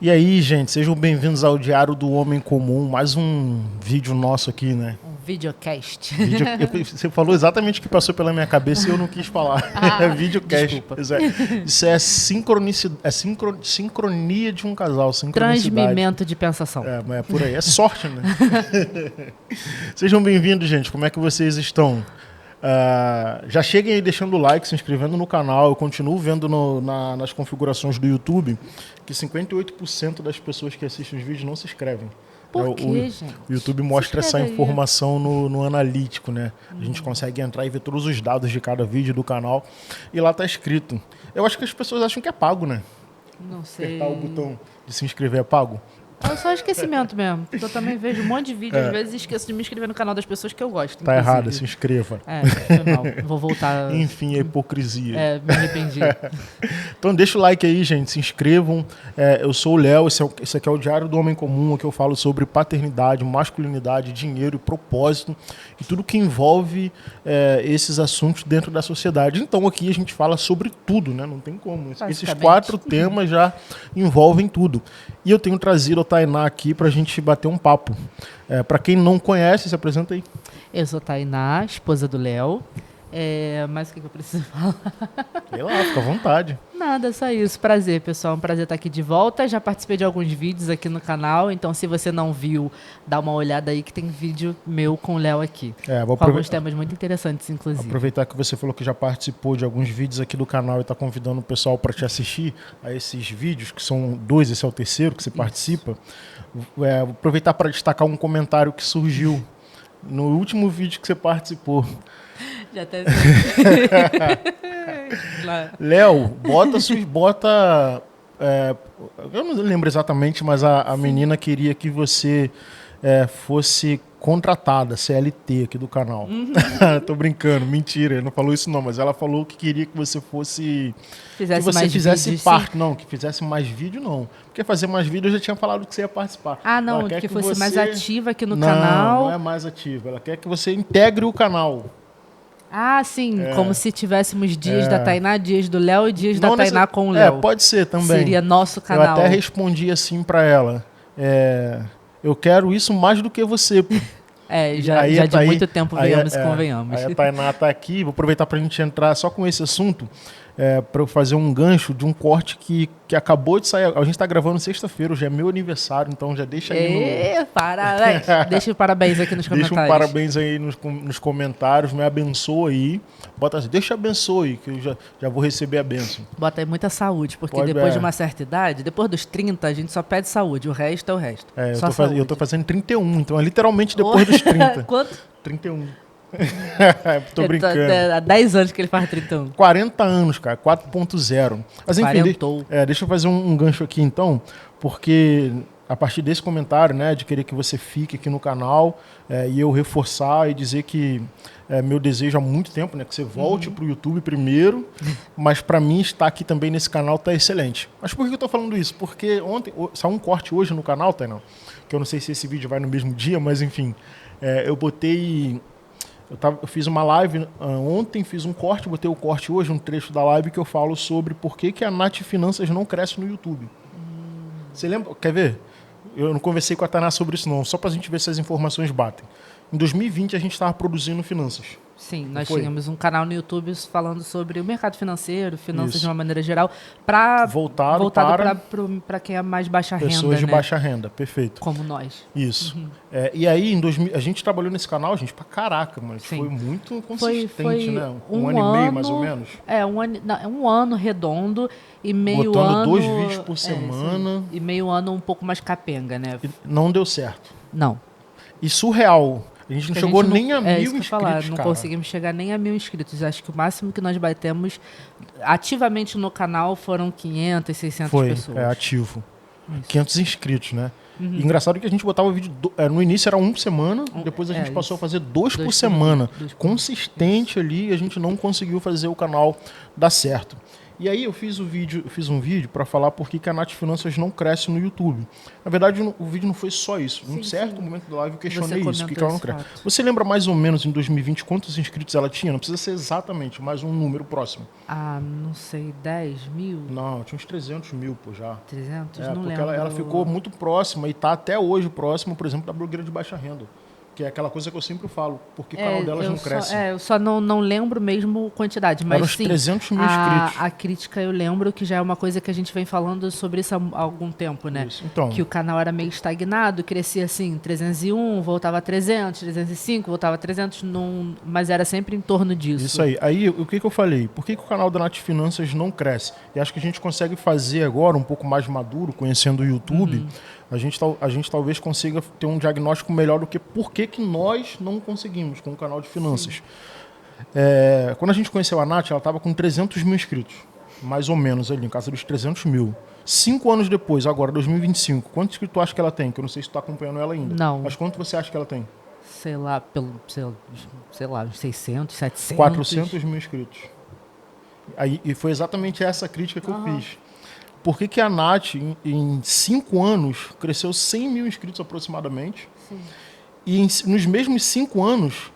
E aí, gente, sejam bem-vindos ao Diário do Homem Comum, mais um vídeo nosso aqui, né? Um videocast. Você falou exatamente o que passou pela minha cabeça e eu não quis falar. É videocast. Desculpa. Isso é sincronia de um casal, sincronicidade. Transmimento de pensação. Mas é por aí, é sorte, né? Sejam bem-vindos, gente. Como é que vocês estão? Já cheguem aí deixando o like, se inscrevendo no canal. Eu continuo vendo nas configurações do YouTube que 58% das pessoas que assistem os vídeos não se inscrevem. Por quê, gente? O YouTube mostra essa aí. informação no analítico, né? A gente consegue entrar e ver todos os dados de cada vídeo do canal. E lá tá escrito. Eu acho que as pessoas acham que é pago, né? Não sei. Apertar o botão de se inscrever é pago. É só esquecimento mesmo. Porque eu também vejo um monte de vídeo, às vezes esqueço de me inscrever no canal das pessoas que eu gosto. Tá errado, se inscreva. Foi mal. Vou voltar. Enfim, a hipocrisia. Me arrependi. Então deixa o like aí, gente, se inscrevam. Eu sou o Léo, esse aqui é o Diário do Homem Comum, aqui eu falo sobre paternidade, masculinidade, dinheiro e propósito e tudo que envolve esses assuntos dentro da sociedade. Então aqui a gente fala sobre tudo, né? Não tem como. Esses 4 temas já envolvem tudo. E eu tenho trazido a Tainá aqui pra gente bater um papo. Pra quem não conhece, se apresenta aí. Eu sou a Tainá, esposa do Léo. Mas o que eu preciso falar? Sei lá, fica à vontade. Nada, só isso. Prazer, pessoal. Um prazer estar aqui de volta. Já participei de alguns vídeos aqui no canal, então se você não viu, dá uma olhada aí que tem vídeo meu com o Léo aqui. Com alguns temas muito interessantes, inclusive. Aproveitar que você falou que já participou de alguns vídeos aqui do canal e está convidando o pessoal para te assistir a esses vídeos, que são 2, esse é o terceiro que você participa. Vou aproveitar para destacar um comentário que surgiu no último vídeo que você participou. Já até Léo, eu não lembro exatamente, mas a menina queria que você fosse contratada, CLT aqui do canal. Uhum. Tô brincando, mentira, ele não falou isso não, mas ela falou que queria que você fosse... fizesse parte, sim. Não, que fizesse mais vídeo não. Porque fazer mais vídeo eu já tinha falado que você ia participar. Não, que fosse mais ativa aqui no canal. Não é mais ativa, ela quer que você integre o canal. Sim, como se tivéssemos dias da Tainá, dias do Léo e dias da Tainá com o Léo. Pode ser também. Seria nosso canal. Eu até respondi assim pra ela, eu quero isso mais do que você. Já de muito tempo venhamos e convenhamos. Aí a Tainá tá aqui, vou aproveitar pra gente entrar só com esse assunto, para eu fazer um gancho de um corte que acabou de sair. A gente tá gravando sexta-feira, hoje é meu aniversário, então já deixa aí parabéns. Deixa parabéns aqui nos comentários. Deixa parabéns aí nos comentários, me abençoa aí. Bota assim, deixa abençoe, que eu já vou receber a bênção. Bota aí muita saúde, porque depois de uma certa idade, depois dos 30, a gente só pede saúde, o resto é o resto. Eu tô fazendo 31, então é literalmente depois dos 30. Quanto? 31. Tô brincando. Há 10 anos que ele faz 31. 40 anos, cara, 4.0. Mas enfim, deixa eu fazer um gancho aqui então, porque a partir desse comentário, né, de querer que você fique aqui no canal e eu reforçar e dizer que meu desejo há muito tempo, né, que você volte pro YouTube primeiro, mas para mim estar aqui também nesse canal tá excelente. Mas por que eu tô falando isso? Porque ontem, saiu um corte hoje no canal, Tainá, que eu não sei se esse vídeo vai no mesmo dia, mas enfim, eu botei... Eu fiz uma live ontem, fiz um corte, botei o corte hoje, um trecho da live que eu falo sobre por que a Nath Finanças não cresce no YouTube. Você lembra? Quer ver? Eu não conversei com a Tainá sobre isso não, só pra gente ver se as informações batem. Em 2020 a gente estava produzindo finanças. Sim, nós tínhamos um canal no YouTube falando sobre o mercado financeiro, finanças Isso. de uma maneira geral, voltado para quem é mais baixa renda. Pessoas de baixa renda, perfeito. Como nós. Isso. E aí, a gente trabalhou nesse canal, gente, pra caraca, mas foi muito consistente, né? Um ano e meio, mais ou menos. Um ano redondo e meio botando ano... 2 vídeos por semana. E meio ano um pouco mais capenga, né? Não deu certo. Não. E surreal. A gente não chegou nem a 1.000 inscritos, não conseguimos chegar nem a 1.000 inscritos. Acho que o máximo que nós batemos ativamente no canal foram 500, 600 pessoas. Foi, ativo. Isso. 500 inscritos, né? E engraçado que a gente botava vídeo... no início era 1 por semana, depois a gente passou a fazer 2 por semana. Consistente ali, a gente não conseguiu fazer o canal dar certo. E aí eu fiz um vídeo para falar por que a Nath Finanças não cresce no YouTube. Na verdade, o vídeo não foi só isso. Em certo momento da live eu questionei isso, por que ela não cresce. Você lembra mais ou menos em 2020 quantos inscritos ela tinha? Não precisa ser exatamente, mas um número próximo. Ah, não sei, 10 mil? Não, tinha uns 300 mil, pô, já. 300? Não porque lembro. Ela ficou muito próxima e está até hoje próximo, por exemplo, da blogueira de baixa renda. Que é aquela coisa que eu sempre falo, porque o canal delas não cresce. Eu só não lembro mesmo quantidade, mas uns 300 mil inscritos. A crítica eu lembro que já é uma coisa que a gente vem falando sobre isso há algum tempo, né? Isso. Então, que o canal era meio estagnado, crescia assim, 301, voltava a 300, 305, voltava a 300, mas era sempre em torno disso. Isso aí. Aí, o que eu falei? Por que o canal da Nath Finanças não cresce? E acho que a gente consegue fazer agora, um pouco mais maduro, conhecendo o YouTube, a gente talvez consiga ter um diagnóstico melhor do que por que nós não conseguimos com o canal de finanças. Quando a gente conheceu a Nath, ela estava com 300 mil inscritos, mais ou menos ali, em casa dos 300 mil. 5 anos depois, agora, 2025, quantos inscritos tu acha que ela tem? Que eu não sei se tu está acompanhando ela ainda. Não. Mas quanto você acha que ela tem? Sei lá, uns 600, 700. 400 mil inscritos. Aí, e foi exatamente essa crítica que eu fiz. Por que a Nath, em 5 anos, cresceu 100 mil inscritos aproximadamente? Sim. E nos mesmos 5 anos,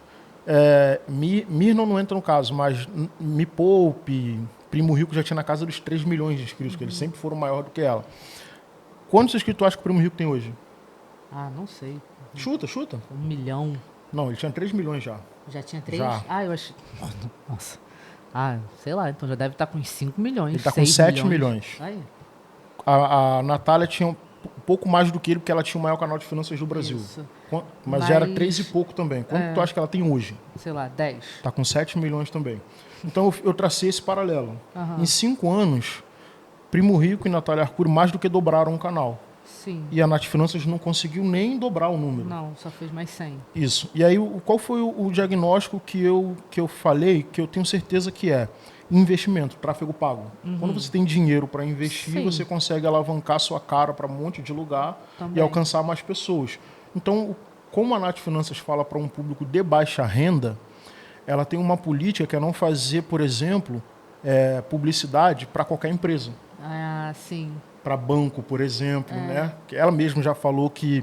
Mirna não entra no caso, mas Me Poupe, Primo Rico já tinha na casa dos 3 milhões de inscritos, que eles sempre foram maior do que ela. Quantos inscritos tu acha que o Primo Rico tem hoje? Ah, não sei. Chuta. 1 milhão. Não, ele tinha 3 milhões já. Já tinha 3? Já. Ah, eu achei... Nossa. Ah, sei lá, então já deve estar com uns 5 milhões. Ele está com 7 milhões. Aí. A Natália tinha um pouco mais do que ele, porque ela tinha o maior canal de finanças do Brasil. Isso. Mas já era 3 e pouco também. Quanto tu acha que ela tem hoje? Sei lá, 10. Está com 7 milhões também. Então eu tracei esse paralelo. Em 5 anos, Primo Rico e Natália Arcuri mais do que dobraram o canal. Sim. E a Nath Finanças não conseguiu nem dobrar o número. Não, só fez mais 100. Isso. E aí, qual foi o diagnóstico que eu falei, que eu tenho certeza que é? Investimento, tráfego pago. Quando você tem dinheiro para investir, você consegue alavancar sua cara para um monte de lugar e alcançar mais pessoas. Então, como a Nath Finanças fala para um público de baixa renda, ela tem uma política que é não fazer, por exemplo, publicidade para qualquer empresa. Ah, sim. Para banco, por exemplo, né? Ela mesma já falou que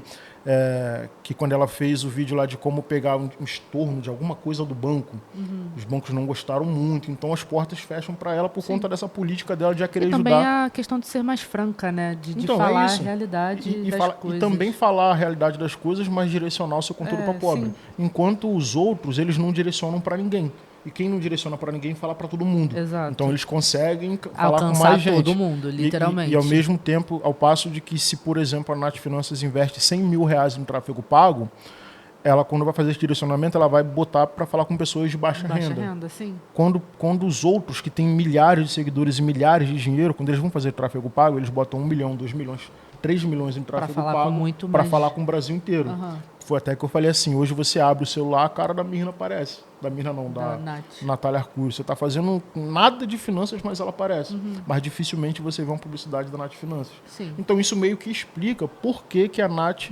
quando ela fez o vídeo lá de como pegar um estorno de alguma coisa do banco, os bancos não gostaram muito, então as portas fecham para ela por conta dessa política dela de querer ajudar. E também a questão de ser mais franca, né? De falar a realidade das coisas. E também falar a realidade das coisas, mas direcionar o seu conteúdo para pobre. Sim. Enquanto os outros, eles não direcionam para ninguém. E quem não direciona para ninguém fala para todo mundo. Exato. Então eles conseguem falar alcançar com mais gente. Todo mundo, literalmente. E ao mesmo tempo, ao passo de que se, por exemplo, a Nath Finanças investe 100 mil reais no tráfego pago, ela, quando vai fazer esse direcionamento, ela vai botar para falar com pessoas de baixa renda. Sim. Quando os outros que têm milhares de seguidores e milhares de dinheiro, quando eles vão fazer tráfego pago, eles botam 1 milhão, 2 milhões, 3 milhões em tráfego pago para falar com o Brasil inteiro. Foi até que eu falei assim, hoje você abre o celular, a cara da Mirna aparece. Da Mirna não, da Natália Arcuri. Você está fazendo nada de finanças, mas ela aparece. Mas dificilmente você vê uma publicidade da Nath Finanças. Sim. Então isso meio que explica por que a Nath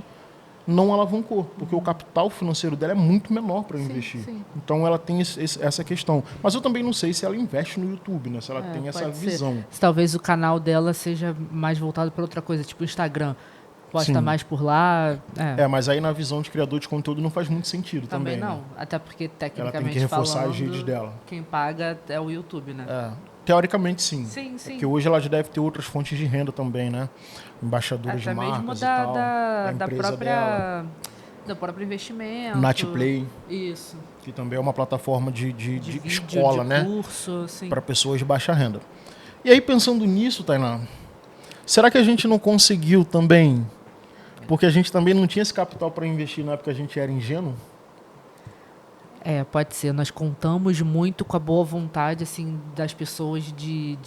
não alavancou. Porque o capital financeiro dela é muito menor para investir. Sim. Então ela tem essa questão. Mas eu também não sei se ela investe no YouTube, né? Se ela tem essa visão. Se talvez o canal dela seja mais voltado para outra coisa, tipo o Instagram. Posta mais por lá. Mas aí na visão de criador de conteúdo não faz muito sentido também. Também não. Né? Até porque, tecnicamente ela tem que reforçar falando, as redes dela. Quem paga é o YouTube, né? Teoricamente, sim. Sim. Porque hoje ela já deve ter outras fontes de renda também, né? Embaixadores de marcas mesmo e tal. Da própria investimento. Natplay. Isso. Que também é uma plataforma de vídeo, escola, de né? Curso, sim. Para pessoas de baixa renda. E aí, pensando nisso, Tainá, será que a gente não conseguiu também... Porque a gente também não tinha esse capital para investir na época que a gente era ingênuo? Pode ser. Nós contamos muito com a boa vontade assim, das pessoas de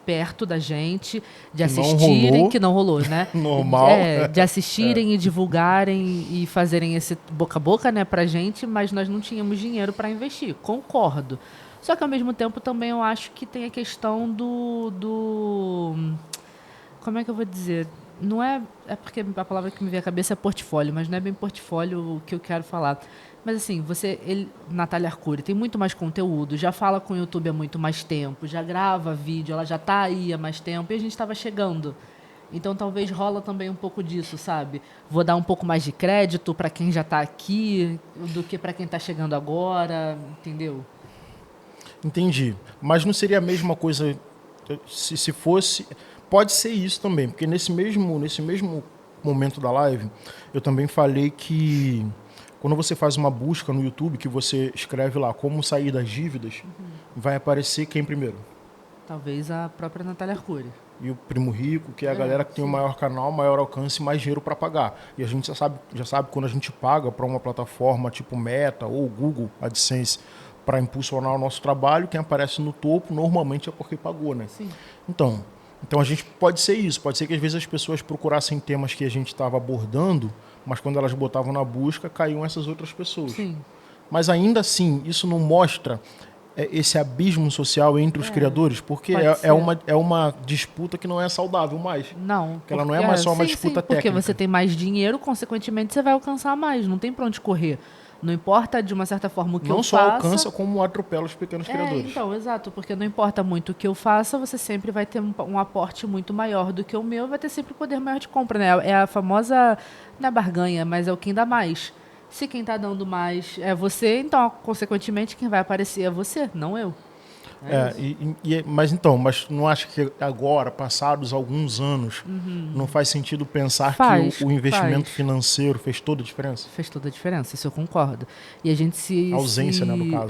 perto da gente, de assistirem, que não rolou, né? Normal. De assistirem e divulgarem e fazerem esse boca a boca, né, pra gente, mas nós não tínhamos dinheiro para investir. Concordo. Só que ao mesmo tempo também eu acho que tem a questão do como é que eu vou dizer? Não é porque a palavra que me vem à cabeça é portfólio, mas não é bem portfólio o que eu quero falar. Mas assim, Natália Arcuri, tem muito mais conteúdo, já fala com o YouTube há muito mais tempo, já grava vídeo, ela já tá aí há mais tempo e a gente estava chegando. Então talvez rola também um pouco disso, sabe? Vou dar um pouco mais de crédito para quem já está aqui do que para quem está chegando agora, entendeu? Entendi. Mas não seria a mesma coisa se fosse... Pode ser isso também, porque nesse mesmo momento da live, eu também falei que quando você faz uma busca no YouTube, que você escreve lá como sair das dívidas, vai aparecer quem primeiro? Talvez a própria Natália Arcuri. E o Primo Rico, que é a galera que tem o maior canal, maior alcance e mais dinheiro para pagar. E a gente já sabe quando a gente paga para uma plataforma tipo Meta ou Google AdSense para impulsionar o nosso trabalho, quem aparece no topo normalmente é porque pagou, né? Sim. Então a gente pode ser isso, pode ser que às vezes as pessoas procurassem temas que a gente estava abordando, mas quando elas botavam na busca, caíam essas outras pessoas. Sim. Mas ainda assim, isso não mostra esse abismo social entre os criadores, porque é uma disputa que não é saudável mais. Não. Porque ela não é mais só uma disputa técnica. Porque você tem mais dinheiro, consequentemente você vai alcançar mais, não tem para onde correr. Não importa, de uma certa forma, o que eu faça... Não só alcança, como atropela os pequenos criadores. Então, exato, porque não importa muito o que eu faça, você sempre vai ter um aporte muito maior do que o meu, vai ter sempre poder maior de compra, né? É a famosa, não é barganha, mas é o quem dá mais. Se quem está dando mais é você, então, consequentemente, quem vai aparecer é você, não eu. Mas não acha que agora, passados alguns anos, não faz sentido pensar que o investimento financeiro fez toda a diferença? Fez toda a diferença, isso eu concordo. E a gente a ausência, né, no caso.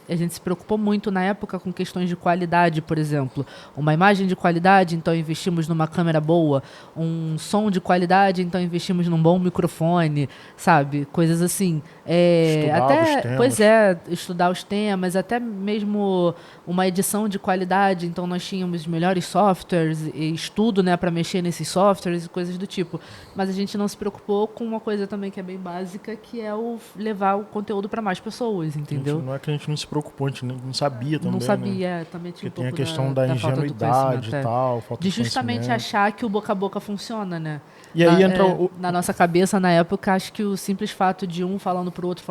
A gente se preocupou muito na época com questões de qualidade, por exemplo. Uma imagem de qualidade, então investimos numa câmera boa. Um som de qualidade, então investimos num bom microfone, sabe? Coisas assim. Estudar os temas, até mesmo uma edição de qualidade, então nós tínhamos melhores softwares e estudo, né, para mexer nesses softwares e coisas do tipo. Mas a gente não se preocupou com uma coisa também que é bem básica, que é o levar o conteúdo para mais pessoas, entendeu? Não é que a gente não se preocupou, a gente não sabia também. Não sabia, né? também tinha porque tem a questão da ingenuidade e tal, falta de justamente achar que o boca a boca funciona, né? E aí entra na nossa cabeça, na época, acho que o simples fato de um falando pro outro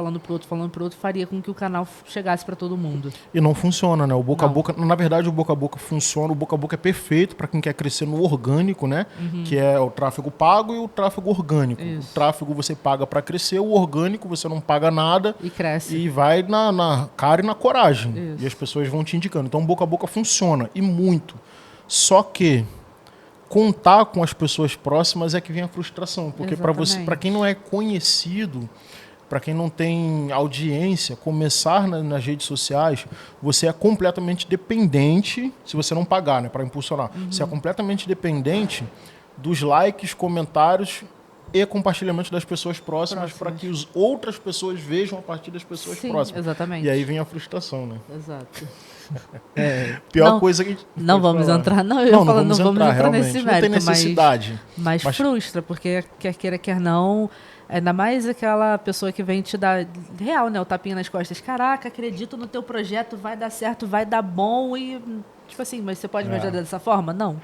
faria com que o canal chegasse para todo mundo. E não funciona, né? O boca a boca, na verdade, o boca a boca funciona, o boca a boca é perfeito para quem quer crescer no orgânico, né? Que é o tráfego pago e o tráfego orgânico. Isso. O tráfego você paga para crescer, o orgânico você não paga nada e cresce. E vai na cara e na coragem. Isso. E as pessoas vão te indicando. Então o boca a boca funciona e muito. Só que contar com as pessoas próximas é que vem a frustração, porque para quem não é conhecido, para quem não tem audiência, começar nas redes sociais, você é completamente dependente, se você não pagar, né, para impulsionar, você é completamente dependente dos likes, comentários e compartilhamento das pessoas próximas para que as outras pessoas vejam a partir das pessoas próximas. Exatamente. E aí vem a frustração, né? Exato. Pior coisa que a gente não vamos entrar, não vamos entrar nesse mérito, não tem necessidade. Mas frustra, porque quer queira, quer não, ainda mais aquela pessoa que vem te dar real, né, o tapinha nas costas. Caraca, acredito no teu projeto, vai dar certo, vai dar bom e tipo assim, mas você pode me ajudar dessa forma? Não.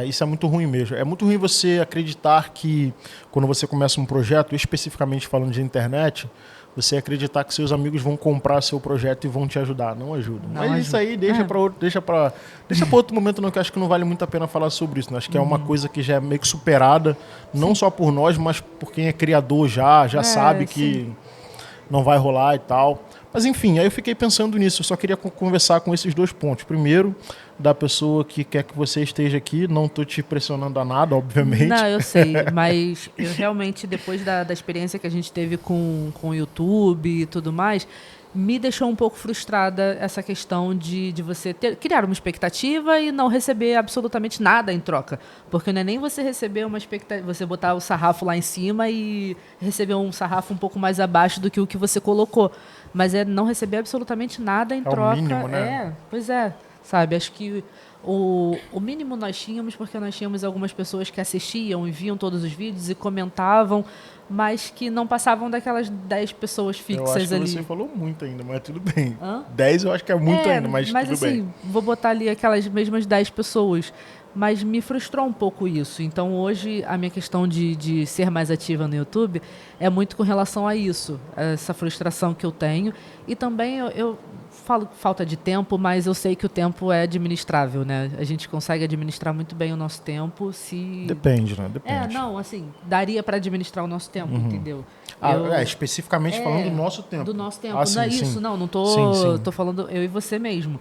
Isso é muito ruim mesmo. É muito ruim você acreditar que quando você começa um projeto, especificamente falando de internet, você acreditar que seus amigos vão comprar seu projeto e vão te ajudar. Não ajuda. Mas isso aí deixa para outro momento, não, que eu acho que não vale muito a pena falar sobre isso. Né? Acho que é uma coisa que já é meio que superada, não só por nós, mas por quem é criador já sabe que não vai rolar e tal. Mas enfim, aí eu fiquei pensando nisso. Eu só queria conversar com esses dois pontos. Primeiro, da pessoa que quer que você esteja aqui. Não estou te pressionando a nada, obviamente. Não, eu sei. Mas eu realmente, depois da experiência que a gente teve com o YouTube e tudo mais, me deixou um pouco frustrada essa questão de você criar uma expectativa e não receber absolutamente nada em troca. Porque não é nem você receber uma expectativa, você botar o sarrafo lá em cima e receber um sarrafo um pouco mais abaixo do que o que você colocou. Mas é não receber absolutamente nada em troca. O mínimo, né? Pois é. Sabe, acho que o mínimo nós tínhamos, porque nós tínhamos algumas pessoas que assistiam e viam todos os vídeos e comentavam, mas que não passavam daquelas 10 pessoas fixas ali. Eu acho que você falou muito ainda, mas tudo bem. 10 eu acho que é muito ainda, mas tudo assim, bem. Vou botar ali aquelas mesmas 10 pessoas. mas me frustrou um pouco isso. Então, hoje, a minha questão de ser mais ativa no YouTube é muito com relação a isso, essa frustração que eu tenho. E também eu falo falta de tempo, mas eu sei que o tempo é administrável, né? A gente consegue administrar muito bem o nosso tempo se... Depende, né? Depende. Não, assim, daria para administrar o nosso tempo, entendeu? Especificamente falando do nosso tempo. Do nosso tempo. Não é isso, não tô falando eu e você mesmo.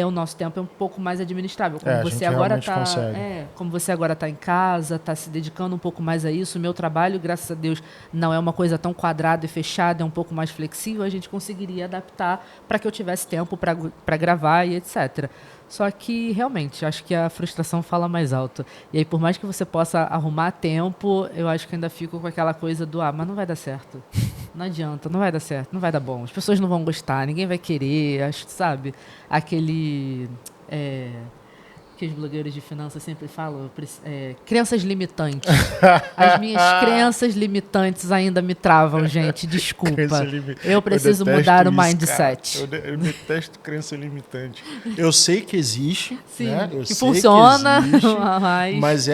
O nosso tempo é um pouco mais administrável. Como você agora está em casa, está se dedicando um pouco mais a isso, o meu trabalho, graças a Deus, não é uma coisa tão quadrada e fechada, é um pouco mais flexível, a gente conseguiria adaptar para que eu tivesse tempo para gravar e etc. Só que, realmente, acho que a frustração fala mais alto. E aí, por mais que você possa arrumar tempo, eu acho que ainda fico com aquela coisa do, mas não vai dar certo. Não adianta, não vai dar certo, não vai dar bom. As pessoas não vão gostar, ninguém vai querer, acho, sabe? Aquele... que os blogueiros de finanças sempre falam, crenças limitantes. As minhas crenças limitantes ainda me travam, gente, desculpa. Eu preciso mudar o mindset. Eu detesto crença limitante. Eu sei que existe, sim, né? Que funciona, que existe, mas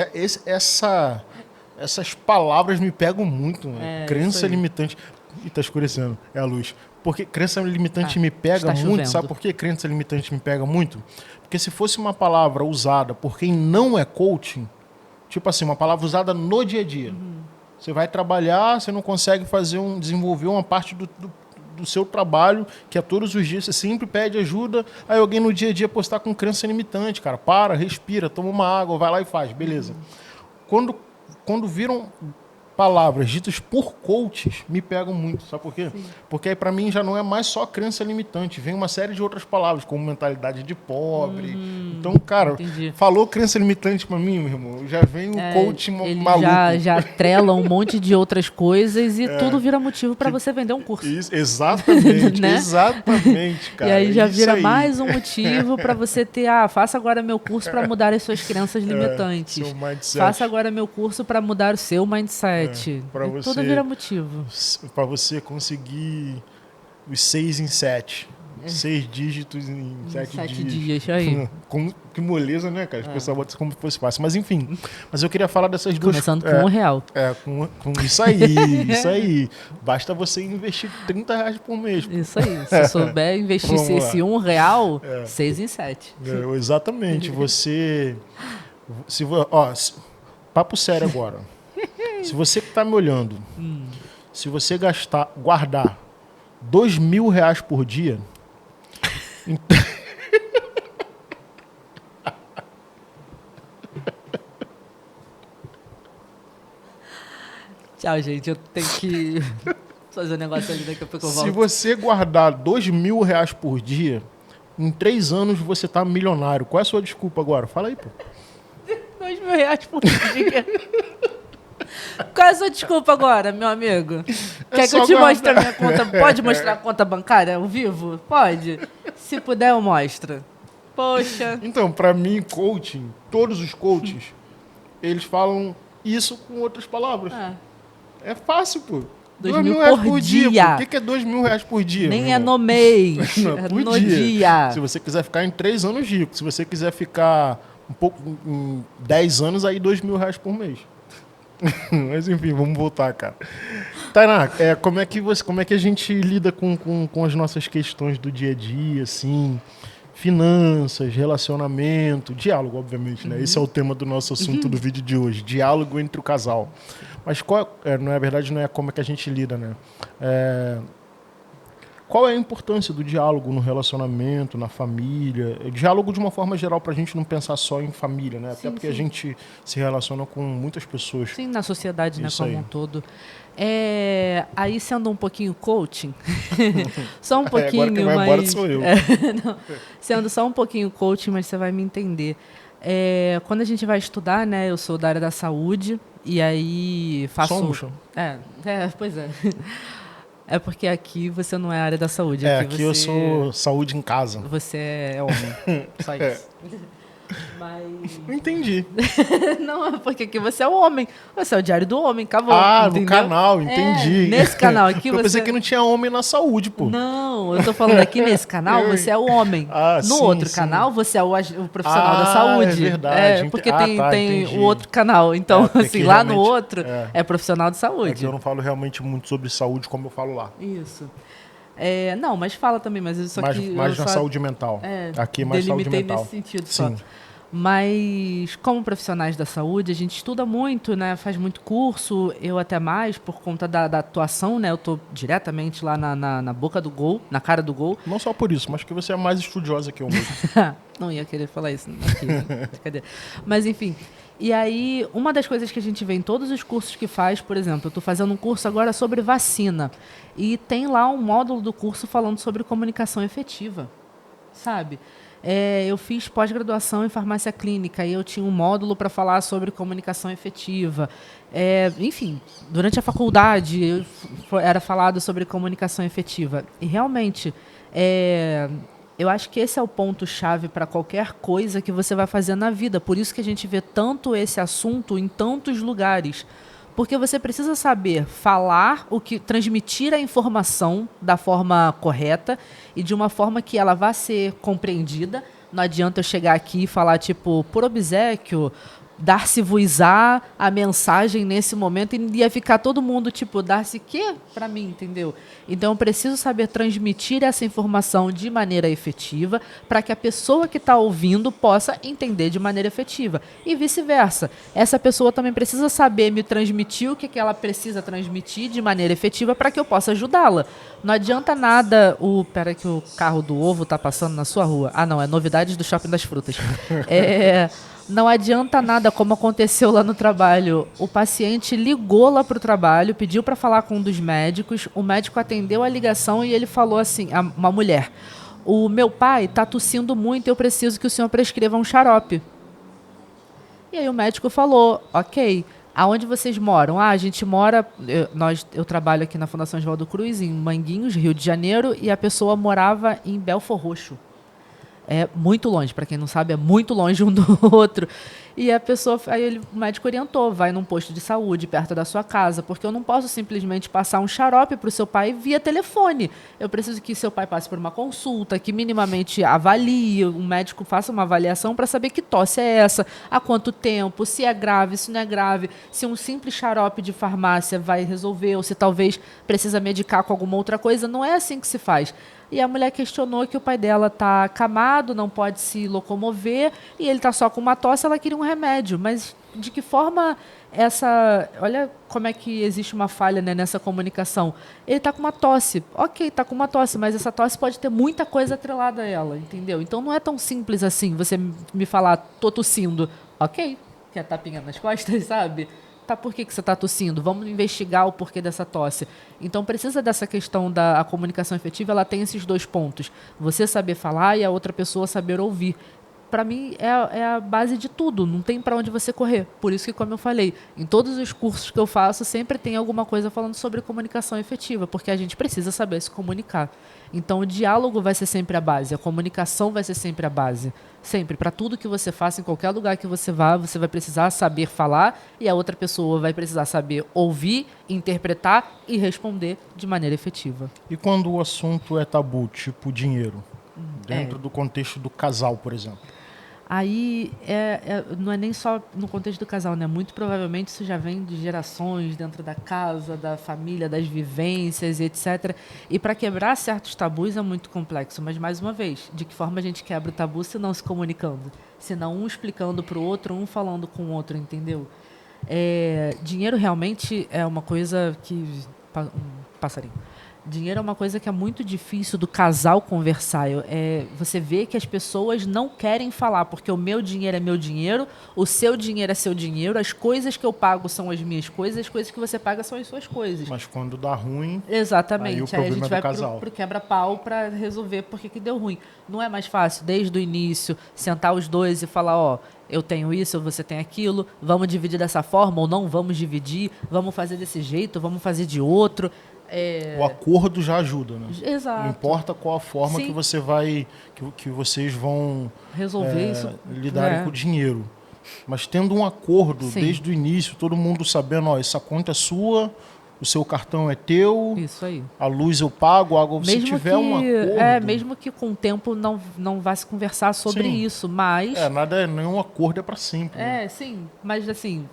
essas palavras me pegam muito. Né? Crença limitante. E tá escurecendo, é a luz. Porque crença limitante me pega muito. Chovendo. Sabe por que crença limitante me pega muito? Porque se fosse uma palavra usada por quem não é coaching, tipo assim, uma palavra usada no dia a dia. Você vai trabalhar, você não consegue desenvolver uma parte do seu trabalho, que é todos os dias, você sempre pede ajuda, aí alguém no dia a dia postar com crença limitante, cara, respira, toma uma água, vai lá e faz, beleza. Quando viram palavras ditas por coaches, me pegam muito, sabe por quê? Sim. Porque aí para mim já não é mais só crença limitante, vem uma série de outras palavras, como mentalidade de pobre. Então, cara, falou crença limitante para mim, meu irmão, já vem o coach maluco. Já atrela um monte de outras coisas e tudo vira motivo para você vender um curso. Isso, exatamente, né? Exatamente, cara. E aí já vira mais um motivo para você ter, faça agora meu curso para mudar as suas crenças limitantes. Seu mindset. Faça agora meu curso para mudar o seu mindset. Tudo vira motivo. Para você conseguir os 6 em 7. 6 dígitos em 7 dias. Aí. Que moleza, né, cara? As pessoas botam como se fosse fácil. Mas enfim. Mas eu queria falar dessas duas... Começando com R$1. Com isso aí. Basta você investir R$30 por mês. Isso aí. Se souber investir esse R$1, 6 em 7. Exatamente. Você... papo sério agora. Se você que está me olhando, se você guardar R$2.000 por dia, então... Tchau, gente. Eu tenho que fazer um negócio ali, daqui a pouco eu volto. Se você guardar R$2.000 por dia, em 3 anos você tá milionário. Qual é a sua desculpa agora? Fala aí, pô. R$2.000 por dia. Qual é a sua desculpa agora, meu amigo? Quer que eu te mostre a minha conta? Pode mostrar a conta bancária ao vivo? Pode. Se puder, eu mostro. Poxa. Então, para mim, coaching, todos os coaches, eles falam isso com outras palavras. É fácil, pô. R$2.000 por dia. O que é R$2.000 por dia? Nem é no mês. É no dia. Se você quiser ficar em 3 anos rico, se você quiser ficar em 10 anos, aí R$2.000 por mês. Mas enfim, vamos voltar, cara. Tainá, como é que a gente lida com as nossas questões do dia a dia, assim, finanças, relacionamento, diálogo, obviamente, né? Esse é o tema do nosso assunto do vídeo de hoje, diálogo entre o casal. Mas na verdade não é como é que a gente lida, né? Qual é a importância do diálogo no relacionamento, na família? Diálogo de uma forma geral, para a gente não pensar só em família, né? Até porque a gente se relaciona com muitas pessoas. Sim, na sociedade, né, como um todo. Aí sendo um pouquinho coaching, só um pouquinho, agora quem vai embora sou eu. Sendo só um pouquinho coaching, mas você vai me entender. Quando a gente vai estudar, né? Eu sou da área da saúde e aí faço... Somos. Pois é. É porque aqui você não é área da saúde. Aqui eu sou saúde em casa. Você é homem. Só isso. Mas... Não entendi. Não, porque aqui você é o homem. Você é o Diário do Homem, acabou. Ah, entendeu? No canal, entendi. Nesse canal aqui eu pensei que não tinha homem na saúde, pô. Não, eu tô falando aqui nesse canal, você é o homem. No outro canal, você é o profissional da saúde. É verdade. Porque tem o outro canal. Então, assim, lá no outro é profissional de saúde. É que eu não falo realmente muito sobre saúde como eu falo lá. Isso. Não, mas fala também, mas isso aqui... Mais na saúde mental. Aqui é mais saúde mental. Nesse sentido só. Sim. Mas, como profissionais da saúde, a gente estuda muito, né? Faz muito curso, eu até mais, por conta da atuação, né? Eu tô diretamente lá na boca do gol, na cara do gol. Não só por isso, mas que você é mais estudiosa que eu mesmo. Não ia querer falar isso aqui, né? Cadê? Mas, enfim... E aí, uma das coisas que a gente vê em todos os cursos que faz, por exemplo, eu estou fazendo um curso agora sobre vacina. E tem lá um módulo do curso falando sobre comunicação efetiva, sabe? Eu fiz pós-graduação em farmácia clínica e eu tinha um módulo para falar sobre comunicação efetiva. Enfim, durante a faculdade era falado sobre comunicação efetiva. E realmente... eu acho que esse é o ponto-chave para qualquer coisa que você vai fazer na vida. Por isso que a gente vê tanto esse assunto em tantos lugares. Porque você precisa saber falar, transmitir a informação da forma correta e de uma forma que ela vá ser compreendida. Não adianta eu chegar aqui e falar, tipo, por obséquio, dar-se-vos-á a mensagem nesse momento e ia ficar todo mundo, tipo, dar-se quê? Para mim, entendeu? Então, eu preciso saber transmitir essa informação de maneira efetiva para que a pessoa que está ouvindo possa entender de maneira efetiva. E vice-versa. Essa pessoa também precisa saber me transmitir o que ela precisa transmitir de maneira efetiva para que eu possa ajudá-la. Não adianta nada Pera que o carro do ovo está passando na sua rua. Ah, não, é novidades do Shopping das Frutas. Não adianta nada, como aconteceu lá no trabalho. O paciente ligou lá para o trabalho, pediu para falar com um dos médicos, o médico atendeu a ligação e ele falou assim, uma mulher, o meu pai está tossindo muito, eu preciso que o senhor prescreva um xarope. E aí o médico falou, ok, aonde vocês moram? A gente mora, eu trabalho aqui na Fundação Oswaldo Cruz, em Manguinhos, Rio de Janeiro, e a pessoa morava em Belfor Roxo. É muito longe, para quem não sabe, é muito longe um do outro. E a pessoa, o médico orientou, vai num posto de saúde perto da sua casa, porque eu não posso simplesmente passar um xarope para o seu pai via telefone. Eu preciso que seu pai passe por uma consulta, que minimamente avalie, um médico faça uma avaliação para saber que tosse é essa, há quanto tempo, se é grave, se não é grave, se um simples xarope de farmácia vai resolver, ou se talvez precisa medicar com alguma outra coisa. Não é assim que se faz. E a mulher questionou que o pai dela está acamado, não pode se locomover, e ele está só com uma tosse, ela queria um remédio. Mas de que forma olha como é que existe uma falha, né, nessa comunicação. Ele está com uma tosse. Ok, está com uma tosse, mas essa tosse pode ter muita coisa atrelada a ela, entendeu? Então não é tão simples assim você me falar, tô tossindo. Ok, quer tapinha nas costas, sabe? Tá, por que você está tossindo? Vamos investigar o porquê dessa tosse. Então, precisa dessa questão da comunicação efetiva, ela tem esses dois pontos. Você saber falar e a outra pessoa saber ouvir. Para mim, é a base de tudo. Não tem para onde você correr. Por isso que, como eu falei, em todos os cursos que eu faço, sempre tem alguma coisa falando sobre comunicação efetiva, porque a gente precisa saber se comunicar. Então, o diálogo vai ser sempre a base, a comunicação vai ser sempre a base. Sempre. Para tudo que você faça, em qualquer lugar que você vá, você vai precisar saber falar e a outra pessoa vai precisar saber ouvir, interpretar e responder de maneira efetiva. E quando o assunto é tabu, tipo dinheiro, dentro do contexto do casal, por exemplo? Aí, não é nem só no contexto do casal, né? Muito provavelmente isso já vem de gerações dentro da casa, da família, das vivências, etc. E para quebrar certos tabus é muito complexo. Mas, mais uma vez, de que forma a gente quebra o tabu se não se comunicando? Se não um explicando para o outro, um falando com o outro, entendeu? Dinheiro realmente é uma coisa que... Um passarinho. Dinheiro é uma coisa que é muito difícil do casal conversar. Você vê que as pessoas não querem falar, porque o meu dinheiro é meu dinheiro, o seu dinheiro é seu dinheiro, as coisas que eu pago são as minhas coisas, as coisas que você paga são as suas coisas. Mas quando dá ruim, exatamente. Aí o problema a gente é vai do casal. pro quebra-pau para resolver por que deu ruim. Não é mais fácil, desde o início, sentar os dois e falar, eu tenho isso, você tem aquilo, vamos dividir dessa forma ou não vamos dividir, vamos fazer desse jeito, vamos fazer de outro. O acordo já ajuda, né? Exato. Não importa qual a forma que você vai, que vocês vão resolver isso, lidarem com o dinheiro. Mas tendo um acordo desde o início, todo mundo sabendo, essa conta é sua, o seu cartão é teu, isso aí. A luz eu pago, a água, se tiver um acordo... mesmo que com o tempo não vá se conversar sobre isso, mas... nenhum acordo é para sempre. Né? Sim, mas assim...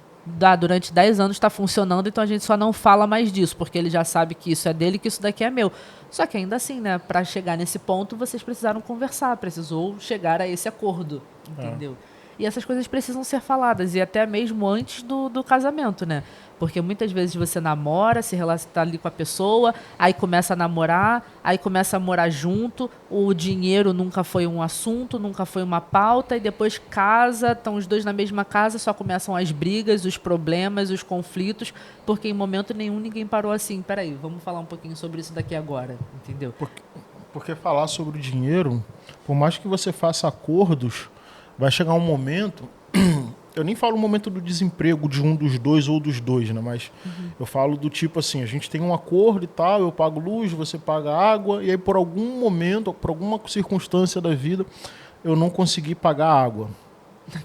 durante 10 anos está funcionando, então a gente só não fala mais disso, porque ele já sabe que isso é dele e que isso daqui é meu. Só que ainda assim, né, para chegar nesse ponto, vocês precisaram conversar, precisou chegar a esse acordo, entendeu? E essas coisas precisam ser faladas, e até mesmo antes do casamento, né? Porque muitas vezes você namora, se relaciona ali com a pessoa, aí começa a namorar, aí começa a morar junto, o dinheiro nunca foi um assunto, nunca foi uma pauta, e depois casa, estão os dois na mesma casa, só começam as brigas, os problemas, os conflitos, porque em momento nenhum ninguém parou assim, peraí, vamos falar um pouquinho sobre isso daqui agora, entendeu? Porque falar sobre o dinheiro, por mais que você faça acordos, vai chegar um momento... Eu nem falo o momento do desemprego de um dos dois ou dos dois, né? Mas eu falo do tipo assim, a gente tem um acordo e tal, eu pago luz, você paga água, e aí por algum momento, por alguma circunstância da vida, eu não consegui pagar água.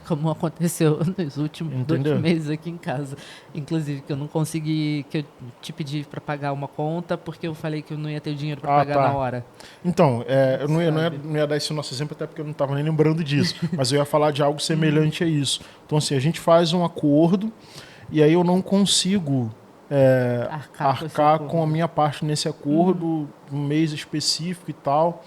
Como aconteceu nos últimos 2 meses aqui em casa. Inclusive, que eu não consegui, que eu te pedi para pagar uma conta, porque eu falei que eu não ia ter dinheiro para pagar na hora. Então, eu não ia dar esse nosso exemplo, até porque eu não estava nem lembrando disso. Mas eu ia falar de algo semelhante a isso. Então, assim, a gente faz um acordo e aí eu não consigo arcar com a minha parte nesse acordo, um mês específico e tal.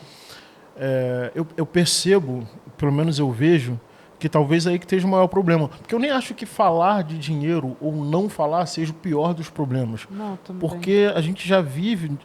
Eu percebo, pelo menos eu vejo, que talvez aí que esteja o maior problema. Porque eu nem acho que falar de dinheiro ou não falar seja o pior dos problemas. Não, porque a gente já vive,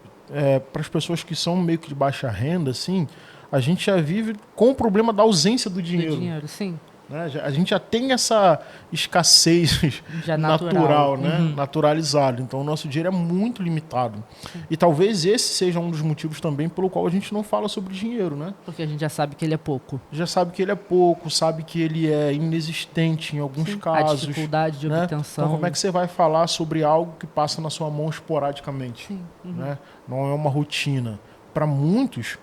para as pessoas que são meio que de baixa renda, assim, a gente já vive com o problema da ausência do dinheiro. Do dinheiro, sim. Né? A gente já tem essa escassez já natural, né? Naturalizado. Então o nosso dinheiro é muito limitado. E talvez esse seja um dos motivos também pelo qual a gente não fala sobre dinheiro, né? Porque a gente já sabe que ele é pouco. Já sabe que ele é pouco, sabe que ele é inexistente em alguns casos. A dificuldade de obtenção. Então como é que você vai falar sobre algo que passa na sua mão esporadicamente? Sim. Né? Não é uma rotina. Para muitos,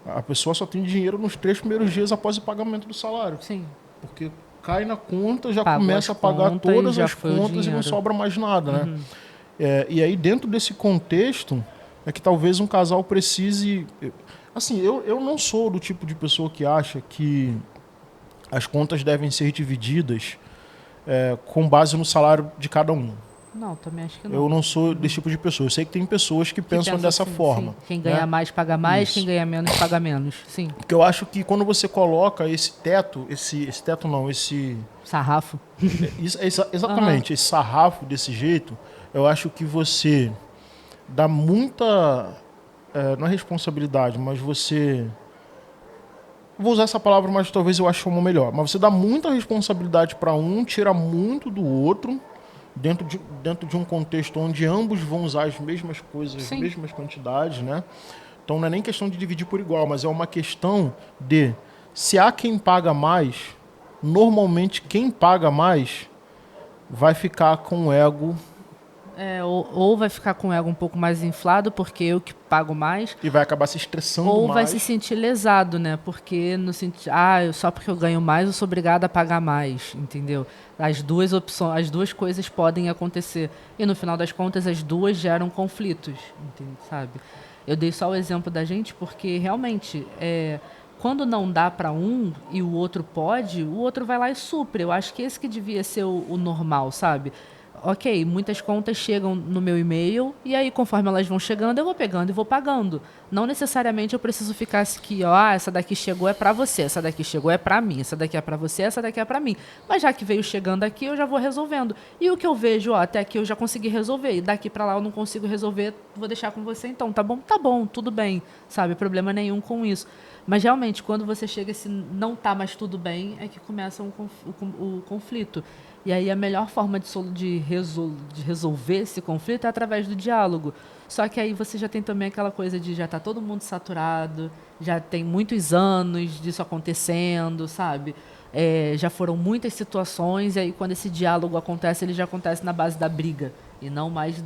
a pessoa só tem dinheiro nos 3 primeiros dias após o pagamento do salário. Sim. Porque cai na conta, já Pago começa a pagar todas as contas e não sobra mais nada, né? E aí, dentro desse contexto, é que talvez um casal precise... Assim, eu não sou do tipo de pessoa que acha que as contas devem ser divididas com base no salário de cada um. Não, também acho que não. Eu não sou desse tipo de pessoa. Eu sei que tem pessoas que pensam dessa forma. Sim. Quem ganha mais paga mais, quem ganha menos paga menos. Sim. Porque eu acho que quando você coloca esse teto, esse teto não, esse... Sarrafo. Exatamente, esse sarrafo desse jeito, eu acho que você dá muita... não é responsabilidade, mas você... Vou usar essa palavra, mas talvez eu ache uma melhor. Mas você dá muita responsabilidade para um, tira muito do outro... Dentro de um contexto onde ambos vão usar as mesmas coisas, as mesmas quantidades, né? Então não é nem questão de dividir por igual, mas é uma questão de, se há quem paga mais, normalmente quem paga mais vai ficar com o ego... ou vai ficar com o ego um pouco mais inflado, porque eu que pago mais. E vai acabar se estressando mais. Ou vai se sentir lesado, né? Porque no sentido, só porque eu ganho mais, eu sou obrigado a pagar mais, entendeu? As duas opções, as duas coisas podem acontecer. E no final das contas, as duas geram conflitos, entende, sabe? Eu dei só o exemplo da gente porque realmente, quando não dá para um e o outro pode, o outro vai lá e supre. Eu acho que esse que devia ser o normal, sabe? Ok, muitas contas chegam no meu e-mail e aí, conforme elas vão chegando, eu vou pegando e vou pagando. Não necessariamente eu preciso ficar aqui, essa daqui chegou é para você, essa daqui chegou é para mim, essa daqui é para você, essa daqui é para mim. Mas já que veio chegando aqui, eu já vou resolvendo. E o que eu vejo, até aqui eu já consegui resolver, e daqui para lá eu não consigo resolver, vou deixar com você então, tá bom? Tá bom, tudo bem, sabe? Problema nenhum com isso. Mas realmente, quando você chega e se não tá mais tudo bem, é que começa o conflito. E aí a melhor forma de resolver esse conflito é através do diálogo. Só que aí você já tem também aquela coisa de já tá todo mundo saturado, já tem muitos anos disso acontecendo, sabe? Já foram muitas situações, e aí quando esse diálogo acontece, ele já acontece na base da briga. E não mais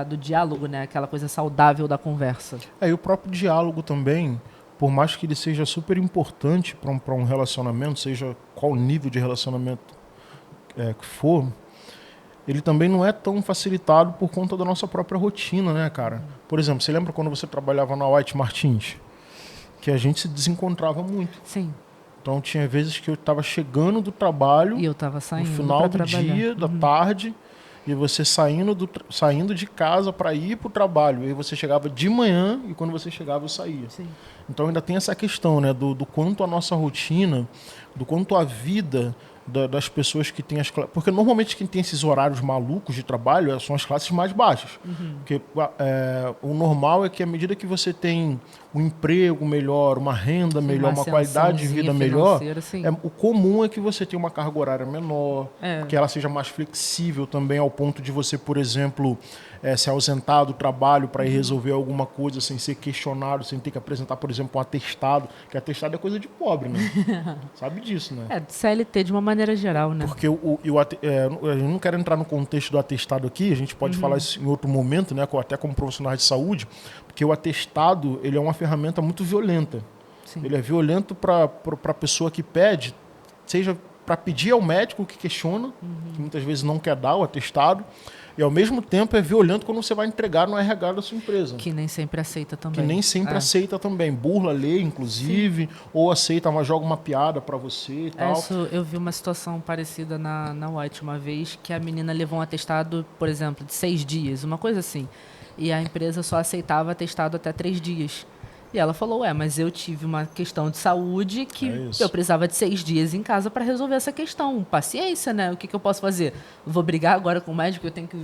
do diálogo, né? Aquela coisa saudável da conversa. E o próprio diálogo também, por mais que ele seja super importante para um relacionamento, seja qual nível de relacionamento que for, ele também não é tão facilitado por conta da nossa própria rotina, né, cara? Por exemplo, você lembra quando você trabalhava na White Martins? Que a gente se desencontrava muito. Sim. Então tinha vezes que eu estava chegando do trabalho e eu estava saindo no final do dia, da tarde, e você saindo de casa para ir para o trabalho. E aí você chegava de manhã e quando você chegava eu saía. Sim. Então ainda tem essa questão, né, do quanto a nossa rotina, do quanto a vida das pessoas que têm porque normalmente quem tem esses horários malucos de trabalho são as classes mais baixas. Porque o normal é que à medida que você tem um emprego melhor, uma renda melhor, uma qualidade de vida melhor, o comum é que você tenha uma carga horária menor, que ela seja mais flexível também, ao ponto de você, por exemplo, se ausentar do trabalho para ir resolver alguma coisa sem ser questionado, sem ter que apresentar, por exemplo, um atestado, que atestado é coisa de pobre, né? Sabe disso, né? CLT de uma maneira geral, né? Porque eu não quero entrar no contexto do atestado aqui, a gente pode falar isso em outro momento, né, até como profissionais de saúde, porque o atestado ele é uma ferramenta muito violenta. Sim. Ele é violento para a pessoa que pede, seja para pedir ao médico que questiona, que muitas vezes não quer dar o atestado, e ao mesmo tempo é violento quando você vai entregar no RH da sua empresa. Que nem sempre aceita também. Que nem sempre aceita também. Burla a lei, inclusive, ou aceita, mas joga uma piada para você e tal. Eu vi uma situação parecida na White uma vez, que a menina levou um atestado, por exemplo, de 6 dias, uma coisa assim. E a empresa só aceitava atestado até 3 dias. E ela falou, mas eu tive uma questão de saúde que eu precisava de 6 dias em casa para resolver essa questão. Paciência, né? O que eu posso fazer? Vou brigar agora com o médico, eu tenho que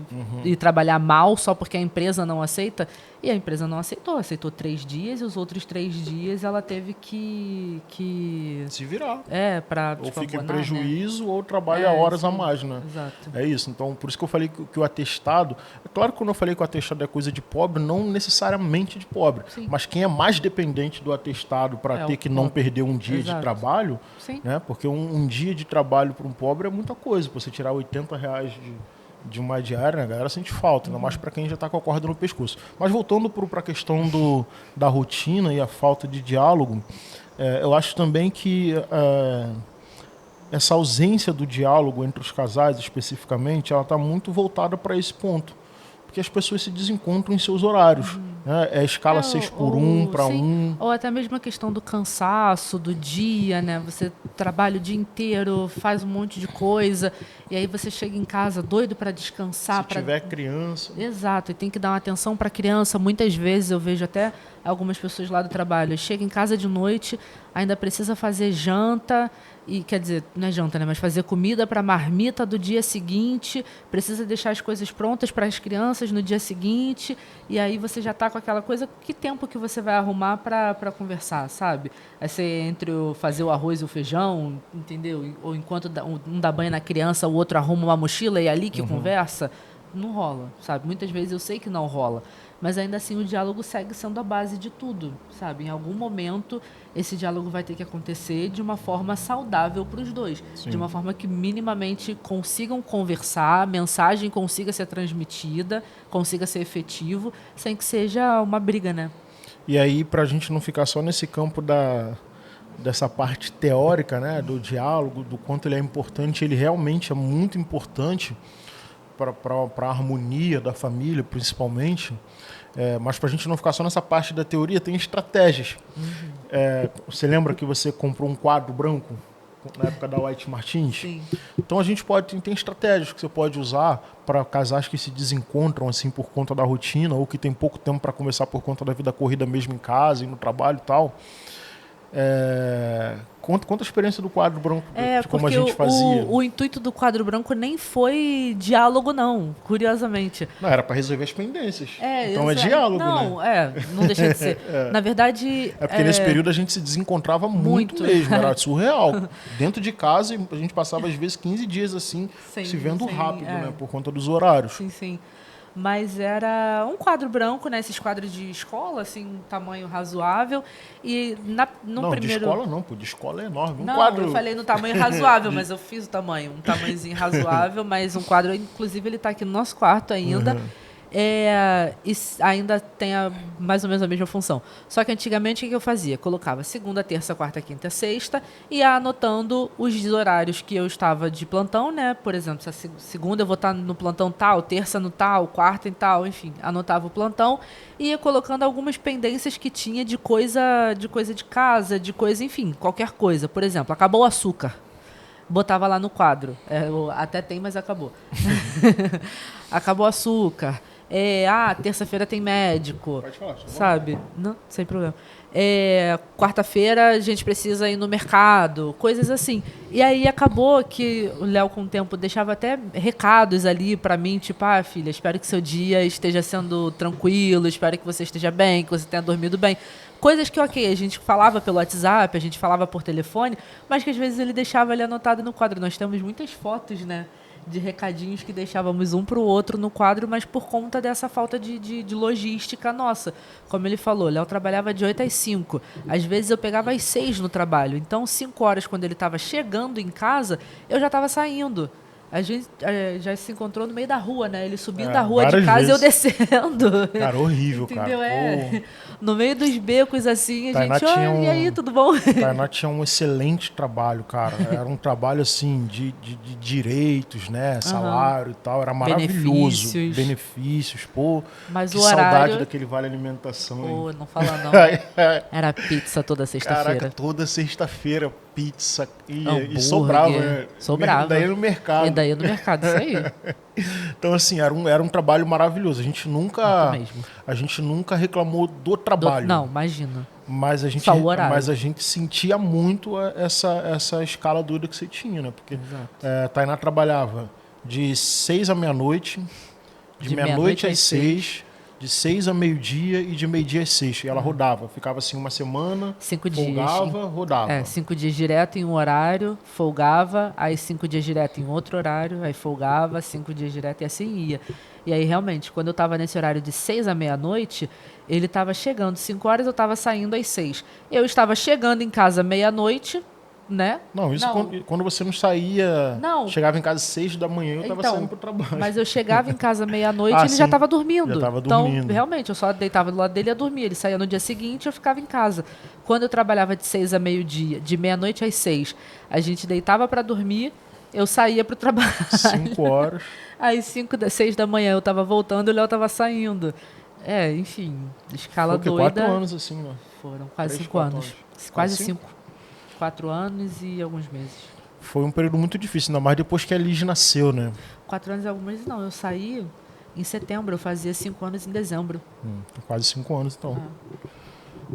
ir trabalhar mal só porque a empresa não aceita? E a empresa não aceitou 3 dias e os outros 3 dias ela teve que se virar. Para ou fica em prejuízo, né? Ou trabalha horas a mais, né? Exato. É isso. Então, por isso que eu falei que o atestado... É claro que quando eu falei que o atestado é coisa de pobre, não necessariamente de pobre. Sim. Mas quem é mais dependente do atestado para ter que não perder um dia de trabalho, né? Porque um dia de trabalho para um pobre é muita coisa. Você tirar R$80 de uma diária, né, galera, sente falta, ainda mais para quem já está com a corda no pescoço. Mas voltando para a questão da rotina e a falta de diálogo, eu acho também que essa ausência do diálogo entre os casais, especificamente, ela está muito voltada para esse ponto. Porque as pessoas se desencontram em seus horários. Né? É a escala 6x1 para 1. Ou até mesmo a questão do cansaço, do dia, né? Você trabalha o dia inteiro, faz um monte de coisa, e aí você chega em casa doido para descansar. Se tiver criança. Exato, e tem que dar uma atenção para a criança. Muitas vezes eu vejo até algumas pessoas lá do trabalho, chega em casa de noite, ainda precisa fazer janta, e quer dizer, não é janta, né? Mas fazer comida para a marmita do dia seguinte, precisa deixar as coisas prontas para as crianças no dia seguinte, e aí você já está com aquela coisa, que tempo que você vai arrumar para conversar, sabe? Aí você entre fazer o arroz e o feijão, entendeu? Ou enquanto um dá banho na criança, o outro arruma uma mochila e é ali que conversa, não rola, sabe? Muitas vezes eu sei que não rola, mas ainda assim o diálogo segue sendo a base de tudo, sabe? Em algum momento esse diálogo vai ter que acontecer de uma forma saudável para os dois, de uma forma que minimamente consigam conversar, a mensagem consiga ser transmitida, consiga ser efetivo, sem que seja uma briga, né? E aí, para a gente não ficar só nesse campo dessa parte teórica, né, do diálogo, do quanto ele é importante, ele realmente é muito importante para a harmonia da família, principalmente. Mas para a gente não ficar só nessa parte da teoria, tem estratégias. Você lembra que você comprou um quadro branco na época da White Martins? Sim. Então a gente tem estratégias que você pode usar para casais que se desencontram assim por conta da rotina ou que tem pouco tempo para conversar por conta da vida corrida mesmo em casa e no trabalho e tal. Conta a experiência do quadro branco, de como a gente fazia. O intuito do quadro branco nem foi diálogo, não, curiosamente. Não, era para resolver as pendências. Então é diálogo, não, né? Não deixa de ser. Na verdade... É porque nesse período a gente se desencontrava muito mesmo, era surreal. Dentro de casa, a gente passava às vezes 15 dias assim, se vendo rápido, né? Por conta dos horários. Sim. mas era um quadro branco, né? Esses quadros de escola, assim, um tamanho razoável. E no primeiro... de escola não, pô, de escola é enorme. Não, quadro... eu falei no tamanho razoável, mas eu fiz o tamanho, um tamanhozinho razoável, mas um quadro, inclusive ele está aqui no nosso quarto ainda. E ainda tem mais ou menos a mesma função. Só que antigamente o que eu fazia? Colocava segunda, terça, quarta, quinta, sexta e ia anotando os horários que eu estava de plantão, né? Por exemplo, se a segunda eu vou estar no plantão tal, terça no tal, quarta em tal, enfim, anotava o plantão e ia colocando algumas pendências que tinha de coisa de casa, de coisa, enfim, qualquer coisa. Por exemplo, acabou o açúcar. Botava lá no quadro. Até tem, mas acabou. Acabou o açúcar. Terça-feira tem médico. Pode falar, sabe? Não, sem problema. Quarta-feira a gente precisa ir no mercado, coisas assim. E aí acabou que o Léo, com o tempo, deixava até recados ali para mim, tipo, filha, espero que seu dia esteja sendo tranquilo, espero que você esteja bem, que você tenha dormido bem. Coisas que, a gente falava pelo WhatsApp, a gente falava por telefone, mas que às vezes ele deixava ali anotado no quadro. Nós temos muitas fotos, né, de recadinhos que deixávamos um para o outro no quadro, mas por conta dessa falta de logística nossa. Como ele falou, Léo trabalhava de 8 às 5. Às vezes eu pegava às 6 no trabalho. Então, 5 horas, quando ele estava chegando em casa, eu já estava saindo. A gente já se encontrou no meio da rua, né? Ele subindo da rua de casa e eu descendo. Cara, horrível, entendeu? Cara. No meio dos becos, assim, a gente, e aí, tudo bom? Tainá tinha um excelente trabalho, cara. Era um trabalho, assim, de direitos, né? Salário e tal. Era maravilhoso. Benefícios. Pô, mas que o saudade horário... daquele vale alimentação. Pô, não fala não. Era pizza toda sexta-feira. Caraca, toda sexta-feira, pizza. E sobrava, né? Sobrava. E daí no mercado. E daí no mercado, isso aí. Então, assim, era um trabalho maravilhoso. A gente nunca reclamou do trabalho. Não, imagina. Mas a gente sentia muito essa escala doida que você tinha, né? Porque Tainá trabalhava de 6 à meia-noite, de meia-noite às 6, de 6 a meio-dia e de meio-dia às 6. E ela rodava. Ficava assim uma semana, 5 folgava, dias, rodava. 5 dias direto em um horário, folgava, aí 5 dias direto em outro horário, aí folgava, 5 dias direto e assim ia. E aí, realmente, quando eu estava nesse horário de 6 à meia-noite, ele estava chegando 5 horas, eu estava saindo às 6. Eu estava chegando em casa meia-noite, né? Não, isso quando você não saía... Não. Chegava em casa às 6 da manhã, eu estava saindo para o trabalho. Mas eu chegava em casa meia-noite e ele já estava dormindo. Já estava dormindo. Então, realmente, eu só deitava do lado dele e ia dormir. Ele saía no dia seguinte e eu ficava em casa. Quando eu trabalhava de 6 a meio-dia, de meia-noite às 6, a gente deitava para dormir, eu saía para o trabalho. 5 horas. Aí, 6 da manhã, eu estava voltando e o Léo estava saindo. Enfim, escala doida. 4 anos assim, né? Foram quase 5 anos. Quase 5. 4 anos e alguns meses. Foi um período muito difícil, ainda mais depois que a Liz nasceu, né? 4 anos e alguns meses não. Eu saí em setembro, eu fazia 5 anos em dezembro. Quase 5 anos, então.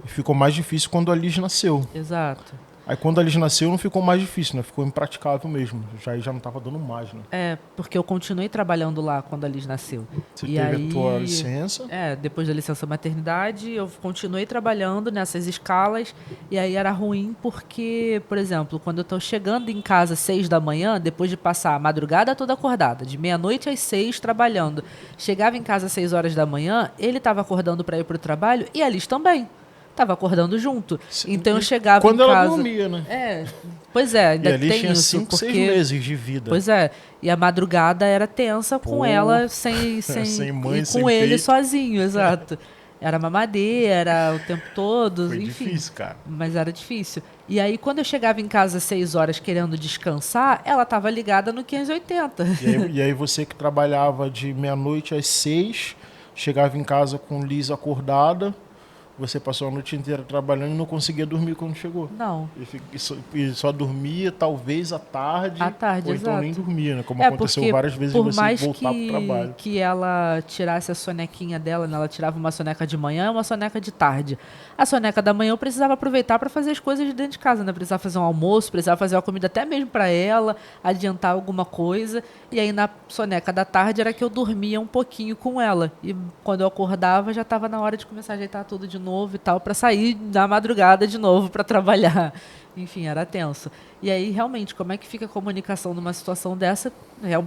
E ficou mais difícil quando a Liz nasceu. Exato. Aí quando a Liz nasceu não ficou mais difícil, né? Ficou impraticável mesmo. Já não estava dando mais, né? Porque eu continuei trabalhando lá quando a Liz nasceu. Você teve a tua licença? Depois da licença maternidade, eu continuei trabalhando nessas escalas. E aí era ruim porque, por exemplo, quando eu estou chegando em casa às 6 da manhã, depois de passar a madrugada toda acordada, de meia-noite às 6 trabalhando, chegava em casa às 6 horas da manhã, ele estava acordando para ir para o trabalho e a Liz também. Tava acordando junto. Então eu chegava em casa... Quando ela dormia, né? Pois é, ainda e ali tem tinha isso. 5, 6 meses de vida. Pois é. E a madrugada era tensa com ela, sem mãe, e sem com ele peito. sozinho, exato. Era mamadeira o tempo todo, Foi enfim. difícil, cara. Mas era difícil. E aí, quando eu chegava em casa às 6 horas querendo descansar, ela estava ligada no 580. E aí você que trabalhava de meia-noite às 6, chegava em casa com Liz acordada... Você passou a noite inteira trabalhando e não conseguia dormir quando chegou. Não. E só dormia, talvez, à tarde. À tarde, ou exato. Então nem dormia, né? Como aconteceu várias vezes de você voltar para o trabalho. Que ela tirasse a sonequinha dela, né? Ela tirava uma soneca de manhã e uma soneca de tarde. A soneca da manhã eu precisava aproveitar para fazer as coisas de dentro de casa, né? Precisava fazer um almoço, precisava fazer uma comida até mesmo para ela, adiantar alguma coisa. E aí na soneca da tarde era que eu dormia um pouquinho com ela. E quando eu acordava já estava na hora de começar a ajeitar tudo de novo e tal, para sair na madrugada de novo para trabalhar. Enfim, era tenso. E aí, realmente, como é que fica a comunicação numa situação dessa?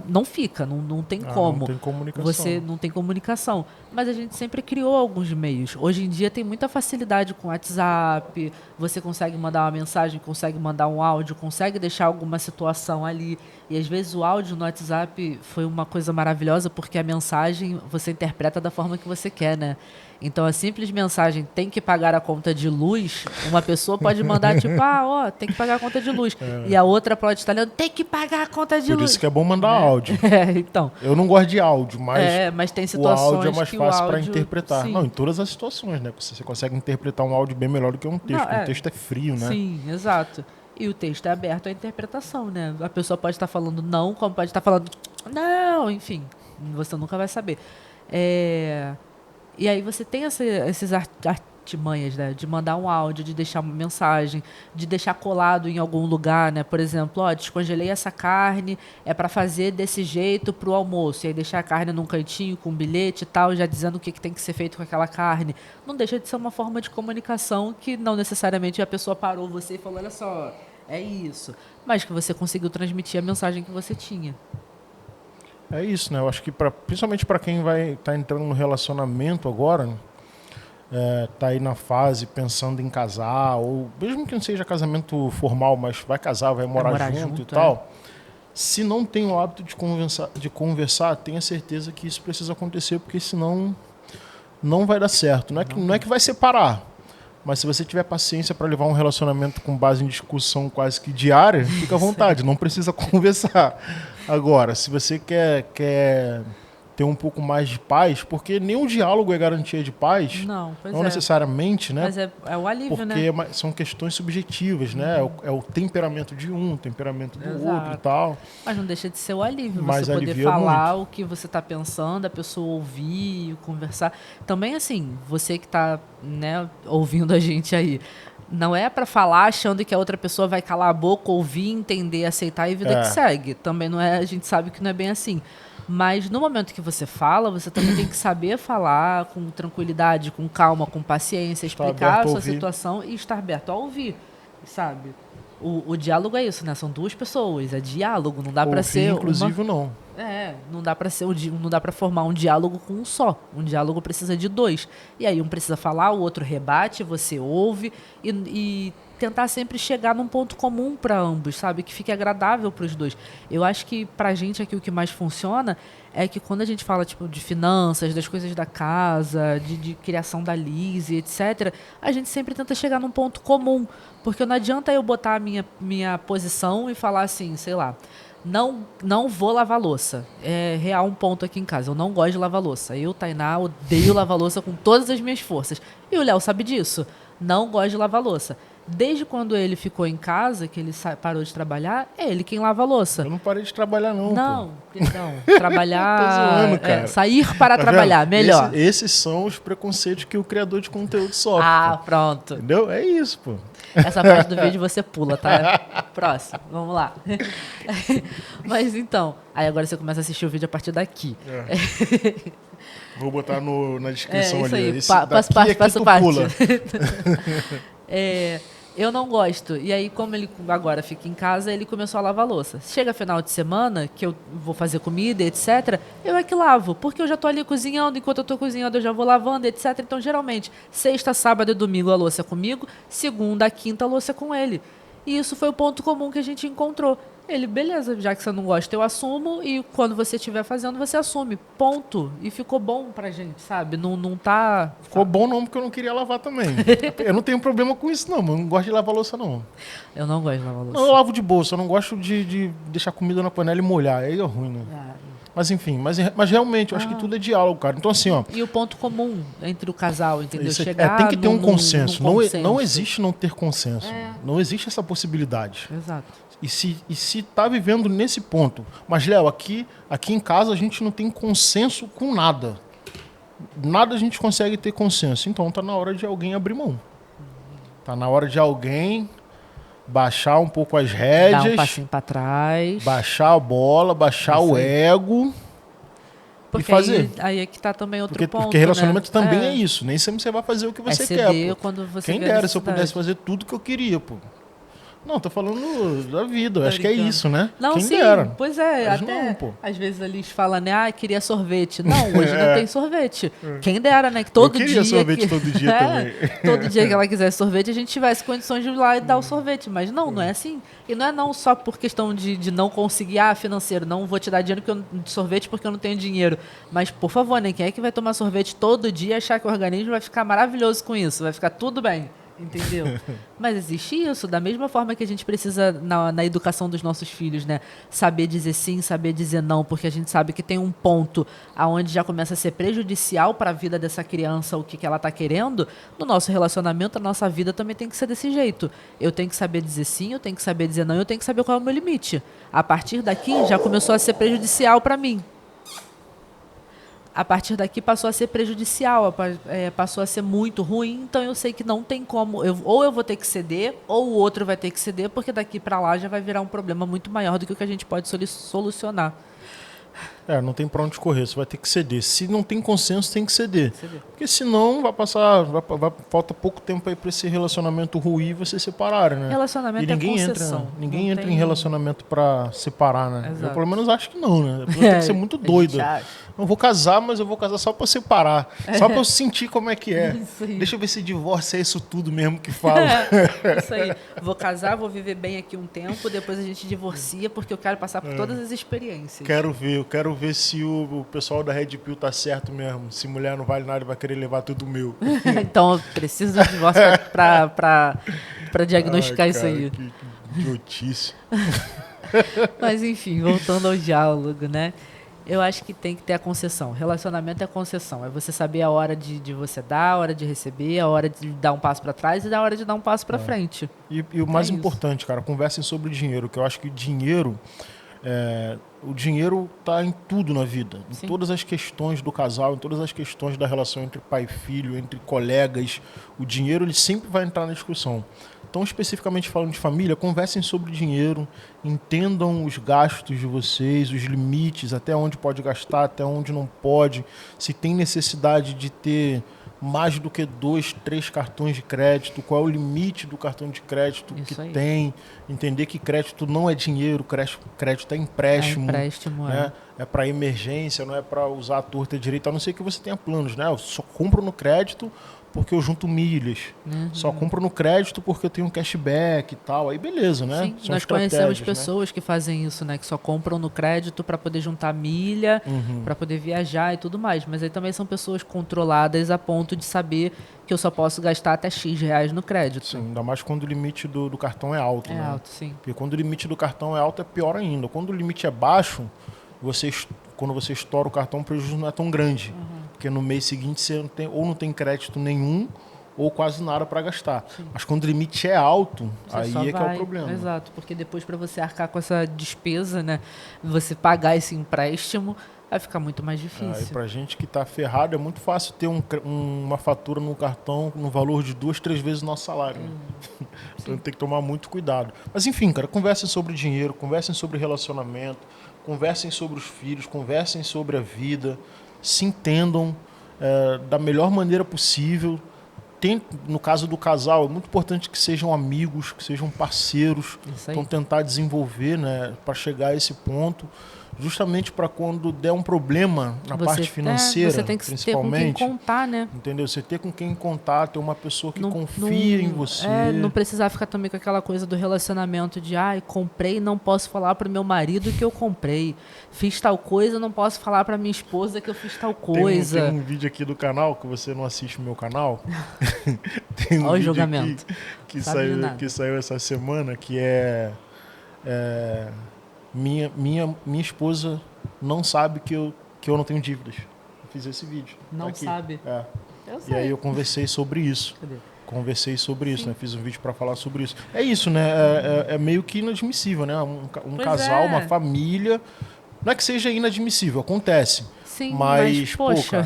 Não fica, não tem como. Não tem comunicação. Você não tem comunicação. Mas a gente sempre criou alguns meios. Hoje em dia tem muita facilidade com WhatsApp, você consegue mandar uma mensagem, consegue mandar um áudio, consegue deixar alguma situação ali. E às vezes o áudio no WhatsApp foi uma coisa maravilhosa, porque a mensagem você interpreta da forma que você quer, né? Então, a simples mensagem, tem que pagar a conta de luz, uma pessoa pode mandar tipo, tem que pagar a conta de luz. E a outra pode estar lendo, tem que pagar a conta de luz. Por isso que é bom mandar áudio. Então. Eu não gosto de áudio, mas tem situações o áudio é mais fácil para interpretar. Sim. Não, em todas as situações, né? Você consegue interpretar um áudio bem melhor do que um texto. Um texto é frio, né? Sim, exato. E o texto é aberto à interpretação, né? A pessoa pode estar falando não, como pode estar falando não, enfim. Você nunca vai saber. E aí você tem esses artimanhas, né? De mandar um áudio, de deixar uma mensagem, de deixar colado em algum lugar, né? Por exemplo, descongelei essa carne, é para fazer desse jeito pro almoço. E aí deixar a carne num cantinho com um bilhete e tal, já dizendo o que tem que ser feito com aquela carne. Não deixa de ser uma forma de comunicação que não necessariamente a pessoa parou você e falou, olha só, é isso. Mas que você conseguiu transmitir a mensagem que você tinha. É isso, né? Eu acho que principalmente para quem vai estar entrando no relacionamento agora, tá aí na fase pensando em casar, ou mesmo que não seja casamento formal, mas vai casar, vai morar junto e tal. Se não tem o hábito de conversar, tenha certeza que isso precisa acontecer, porque senão não vai dar certo. Não é que vai separar, mas se você tiver paciência para levar um relacionamento com base em discussão quase que diária, fica à vontade, não precisa conversar. Agora, se você quer ter um pouco mais de paz, porque nem o diálogo é garantia de paz. Não necessariamente, né? Mas é o alívio, porque né? São questões subjetivas, né? É o temperamento de um, o temperamento do outro e tal. Mas não deixa de ser o alívio, mas você poder falar muito o que você está pensando, a pessoa ouvir, conversar. Também, assim, você que está, né, ouvindo a gente aí, não é para falar achando que a outra pessoa vai calar a boca, ouvir, entender, aceitar e vida que segue. Também não é, a gente sabe que não é bem assim. Mas no momento que você fala, você também tem que saber falar com tranquilidade, com calma, com paciência, explicar a sua situação e estar aberto a ouvir, sabe? O diálogo é isso, né? São duas pessoas, é diálogo, não dá para ser inclusive não. Não dá para não dá para formar um diálogo com um só. Um diálogo precisa de dois. E aí um precisa falar, o outro rebate, você ouve e tentar sempre chegar num ponto comum para ambos, sabe? Que fique agradável para os dois. Eu acho que pra gente aqui o que mais funciona é que quando a gente fala tipo de finanças, das coisas da casa, de criação da Lise, etc., a gente sempre tenta chegar num ponto comum. Porque não adianta eu botar a minha posição e falar assim, sei lá, não vou lavar louça. É real um ponto aqui em casa. Eu não gosto de lavar louça. Eu, Tainá, odeio lavar louça com todas as minhas forças. E o Léo sabe disso. Não gosto de lavar louça. Desde quando ele ficou em casa, que ele parou de trabalhar, é ele quem lava a louça. Eu não parei de trabalhar, não. Não, perdão. Trabalhar. Tô zoando, cara. Sair para trabalhar, melhor. Esses são os preconceitos que o criador de conteúdo sofre. Pronto. Entendeu? É isso, pô. Essa parte do vídeo você pula, tá? Próximo, vamos lá. Mas então, aí agora você começa a assistir o vídeo a partir daqui. Vou botar na descrição ali. Aí. Passo parte. Eu não gosto. E aí, como ele agora fica em casa, ele começou a lavar louça. Chega final de semana, que eu vou fazer comida, etc., eu é que lavo. Porque eu já tô ali cozinhando, enquanto eu tô cozinhando, eu já vou lavando, etc. Então, geralmente, sexta, sábado e domingo a louça é comigo, segunda a quinta a louça é com ele. E isso foi o ponto comum que a gente encontrou. Ele, beleza, já que você não gosta, eu assumo, e quando você estiver fazendo, você assume. Ponto. E ficou bom pra gente, sabe? Não tá... Ficou bom não, porque eu não queria lavar também. Eu não tenho problema com isso, não. Eu não gosto de lavar louça, não. Eu não gosto de lavar louça. Não, eu lavo de bolsa. Eu não gosto de deixar comida na panela e molhar. Aí é ruim, né? Mas enfim, mas realmente, eu acho que tudo é diálogo, cara. Então assim, ó... E o ponto comum entre o casal, entendeu? Chegar tem que ter um consenso. Num consenso. Não existe não ter consenso. Não existe essa possibilidade. Exato. E se tá vivendo nesse ponto. Mas, Léo, aqui em casa a gente não tem consenso com nada. Nada a gente consegue ter consenso. Então tá na hora de alguém abrir mão. Tá na hora de alguém baixar um pouco as rédeas. Dar um passinho pra trás. Baixar a bola, baixar o ego. Porque e fazer. Aí é que tá também outro ponto, porque relacionamento, né, também é isso. Nem sempre você vai fazer o que você ceder quer, pô. Quando você Quem dera se eu pudesse fazer tudo que eu queria, pô. Não, tô falando da vida. Acho que é isso, né? Não, Quem sim. dera. Pois é. Mas até não, pô. Às vezes eles falam, né? Queria sorvete. Não, hoje não tem sorvete. Quem dera, né? Que todo Eu queria dia... sorvete todo dia também. Todo dia que ela quisesse sorvete, a gente tivesse condições de ir lá e dar o sorvete. Mas não é assim. E não é não só por questão de não conseguir, financeiro, não vou te dar dinheiro de sorvete porque eu não tenho dinheiro. Mas, por favor, né? Quem é que vai tomar sorvete todo dia e achar que o organismo vai ficar maravilhoso com isso? Vai ficar tudo bem. Entendeu? Mas existe isso, da mesma forma que a gente precisa na educação dos nossos filhos, né? Saber dizer sim, saber dizer não, porque a gente sabe que tem um ponto aonde já começa a ser prejudicial para a vida dessa criança, o que ela está querendo. No nosso relacionamento, a nossa vida também tem que ser desse jeito. Eu tenho que saber dizer sim, eu tenho que saber dizer não, eu tenho que saber qual é o meu limite. A partir daqui, já começou a ser prejudicial para mim. A partir daqui passou a ser prejudicial, passou a ser muito ruim, então eu sei que não tem como, ou eu vou ter que ceder, ou o outro vai ter que ceder, porque daqui para lá já vai virar um problema muito maior do que o que a gente pode solucionar. Não tem pra onde correr, você vai ter que ceder. Se não tem consenso, tem que ceder. Porque senão falta pouco tempo aí pra esse relacionamento ruir e você separar, né? Relacionamento e ninguém é concessão. Ninguém entra em relacionamento pra separar, né? Eu pelo menos acho que não, né? Tem que ser muito doido. Não vou casar, mas eu vou casar só pra separar. Só pra eu sentir como é que é. Deixa eu ver se divórcio é isso tudo mesmo que fala. Isso aí. Vou casar, vou viver bem aqui um tempo, depois a gente divorcia, porque eu quero passar por todas as experiências. Eu quero ver se o pessoal da Red Pill tá certo mesmo. Se mulher não vale nada, vai querer levar tudo meu. Então eu preciso de divórcio pra diagnosticar isso aí. Que idiotice. Mas enfim, voltando ao diálogo, né? Eu acho que tem que ter a concessão. Relacionamento é concessão. É você saber a hora de você dar, a hora de receber, a hora de dar um passo para trás e a hora de dar um passo para frente. E o mais importante, cara, conversem sobre dinheiro, que eu acho que o dinheiro está em tudo na vida. Em todas as questões do casal, em todas as questões da relação entre pai e filho, entre colegas. O dinheiro ele sempre vai entrar na discussão. Então, especificamente falando de família, conversem sobre dinheiro, entendam os gastos de vocês, os limites, até onde pode gastar, até onde não pode, se tem necessidade de ter mais do que 2, 3 cartões de crédito, qual é o limite do cartão de crédito tem, entender que crédito não é dinheiro, crédito é empréstimo. Né? É para emergência, não é para usar a torta direita, a não ser que você tenha planos, né? Eu só compro no crédito porque eu junto milhas. Só compro no crédito porque eu tenho um cashback e tal. Aí beleza, né? Sim, nós conhecemos pessoas que fazem isso, né? Que só compram no crédito para poder juntar milha, para poder viajar e tudo mais. Mas aí também são pessoas controladas a ponto de saber que eu só posso gastar até X reais no crédito. Sim, ainda mais quando o limite do cartão é alto. É alto, sim. Porque quando o limite do cartão é alto é pior ainda. Quando o limite é baixo, quando você estoura o cartão, o prejuízo não é tão grande. Porque no mês seguinte você não tem crédito nenhum ou quase nada para gastar. Sim. Mas quando o limite é alto, aí que é o problema. Exato, porque depois para você arcar com essa despesa, né, você pagar esse empréstimo, vai ficar muito mais difícil. E pra gente que tá ferrado, é muito fácil ter uma fatura no cartão no valor de 2, 3 vezes o nosso salário. Então tem que tomar muito cuidado. Mas enfim, cara, conversem sobre dinheiro, conversem sobre relacionamento, conversem sobre os filhos, conversem sobre a vida, se entendam da melhor maneira possível. No caso do casal, é muito importante que sejam amigos, que sejam parceiros, então tentar desenvolver, né, para chegar a esse ponto, justamente para quando der um problema na parte financeira, você tem que principalmente, ter com quem contar, né? Entendeu? Você ter com quem contar, ter uma pessoa que confia em você. Não precisar ficar também com aquela coisa do relacionamento de comprei, não posso falar para o meu marido que eu comprei. Fiz tal coisa, não posso falar para minha esposa que eu fiz tal coisa. Tem um vídeo aqui do canal, que você não assiste o meu canal. Tem Olha o julgamento. Que saiu essa semana, que minha esposa não sabe que eu não tenho dívidas. Eu fiz esse vídeo. Não sabe? Eu sei. E aí eu conversei sobre isso. Cadê? Né? Fiz um vídeo para falar sobre isso. É isso, né? É meio que inadmissível, né? Um casal, uma família. Não é que seja inadmissível, acontece. Sim, mas poxa,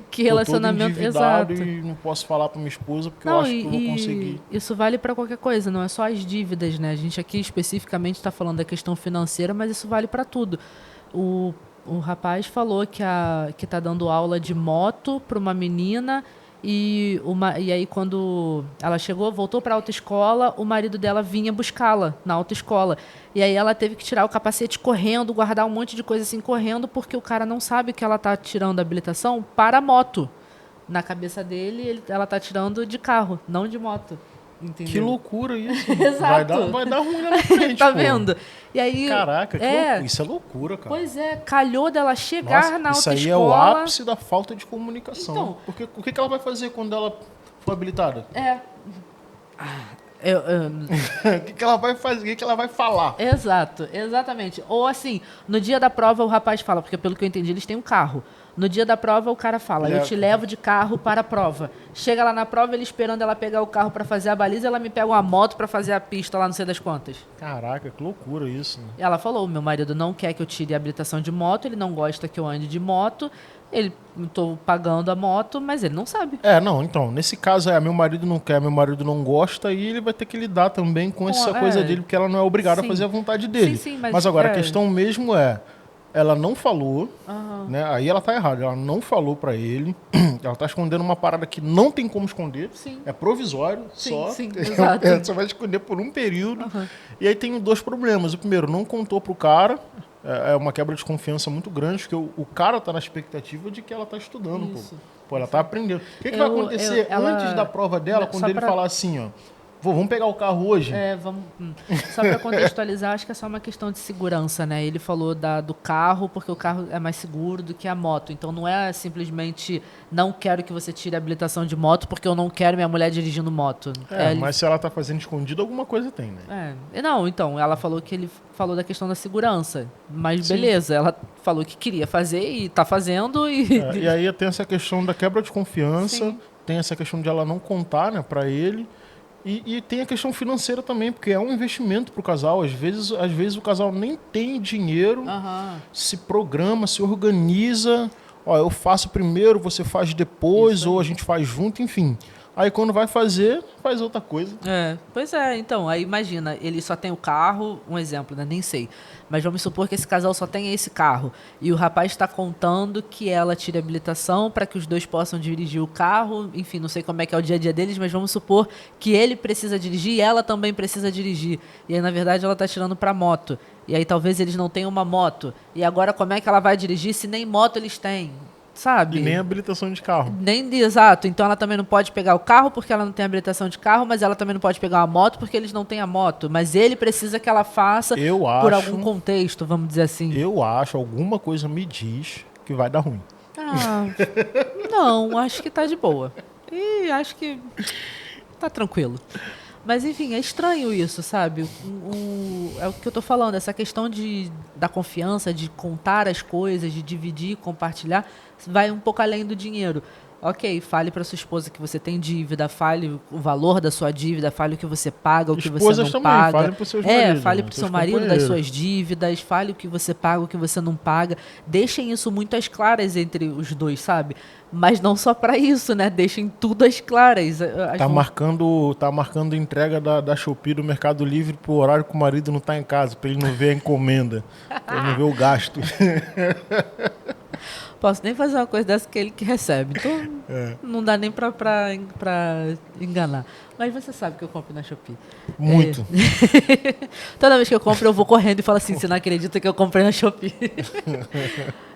que relacionamento exato. E não posso falar para minha esposa porque eu acho que eu vou conseguir. Isso vale para qualquer coisa, não é só as dívidas, né? A gente aqui especificamente está falando da questão financeira, mas isso vale para tudo. O rapaz falou que está dando aula de moto para uma menina E aí, quando ela voltou para a autoescola, o marido dela vinha buscá-la na autoescola. E aí ela teve que tirar o capacete correndo, guardar um monte de coisa assim correndo, porque o cara não sabe que ela está tirando a habilitação para moto. Na cabeça dele, ela está tirando de carro, não de moto. Entendeu? Que loucura isso. Exato. Vai dar ruim lá na frente. Tá vendo? E aí, caraca, loucura. Isso é loucura, cara. Pois é, calhou dela chegar na autoescola. Isso aí é o ápice da falta de comunicação. Então, porque o que ela vai fazer quando ela for habilitada? O que ela vai fazer? O que ela vai falar? Exato, exatamente. Ou assim, no dia da prova o rapaz fala, porque pelo que eu entendi eles têm um carro. No dia da prova o cara fala, eu te levo de carro para a prova. Chega lá na prova, ele esperando ela pegar o carro para fazer a baliza, ela me pega uma moto para fazer a pista lá, não sei das quantas. Caraca, que loucura isso. Né? Ela falou, meu marido não quer que eu tire a habilitação de moto, ele não gosta que eu ande de moto, eu tô pagando a moto, mas ele não sabe. Não, então, nesse caso meu marido não quer, meu marido não gosta e ele vai ter que lidar também com essa coisa dele, porque ela não é obrigada a fazer a vontade dele. Sim, mas agora, a questão mesmo ela não falou, né? Aí ela tá errada, ela não falou pra ele, ela tá escondendo uma parada que não tem como esconder, é provisório, exato. Só vai esconder por um período, e aí tem 2 problemas. O primeiro, não contou pro cara, é uma quebra de confiança muito grande, porque o cara tá na expectativa de que ela tá estudando, pô, ela tá aprendendo. O que vai acontecer antes da prova dela, quando ele falar assim, ó, vamos pegar o carro hoje? Vamos. Só para contextualizar, acho que é só uma questão de segurança, né? Ele falou do carro, porque o carro é mais seguro do que a moto. Então não é simplesmente não quero que você tire a habilitação de moto, porque eu não quero minha mulher dirigindo moto. Mas se ela tá fazendo escondido, alguma coisa tem, né? Não, então, ela falou que ele falou da questão da segurança. Mas beleza, ela falou que queria fazer e tá fazendo. E aí tem essa questão da quebra de confiança, tem essa questão de ela não contar, né, pra ele. E tem a questão financeira também, porque é um investimento para o casal. Às vezes o casal nem tem dinheiro, se programa, se organiza. Ó, eu faço primeiro, você faz depois, ou a gente faz junto, enfim. Aí quando vai fazer, faz outra coisa. Pois é, então, aí imagina, ele só tem o carro, um exemplo, né? Nem sei. Mas vamos supor que esse casal só tenha esse carro. E o rapaz está contando que ela tire a habilitação para que os dois possam dirigir o carro. Enfim, não sei como é que é o dia a dia deles, mas vamos supor que ele precisa dirigir e ela também precisa dirigir. E aí, na verdade, ela está tirando para moto. E aí talvez eles não tenham uma moto. E agora como é que ela vai dirigir se nem moto eles têm? Sabe? E nem habilitação de carro. Exato. Então ela também não pode pegar o carro porque ela não tem habilitação de carro, mas ela também não pode pegar uma moto porque eles não têm a moto. Mas ele precisa que ela faça por algum contexto, vamos dizer assim. Eu acho, alguma coisa me diz que vai dar ruim. Não, acho que tá de boa. E acho que tá tranquilo. Mas, enfim, é estranho isso, sabe? É o que eu tô falando, essa questão da confiança, de contar as coisas, de dividir, compartilhar, vai um pouco além do dinheiro. Ok, fale para sua esposa que você tem dívida, fale o valor da sua dívida, fale o que você paga, o que você não paga. Fale para os seus maridos, fale para o seu marido das suas dívidas, fale o que você paga, o que você não paga. Deixem isso muito às claras entre os dois, sabe? Mas não só para isso, né? Deixem tudo às claras. Tá marcando entrega da Shopee do Mercado Livre pro horário que o marido não tá em casa, para ele não ver a encomenda, para ele não ver o gasto. Posso nem fazer uma coisa dessa que ele que recebe. Então, não dá nem pra enganar. Mas você sabe que eu compro na Shopee. Muito. Toda vez que eu compro, eu vou correndo e falo assim, você não acredita que eu comprei na Shopee.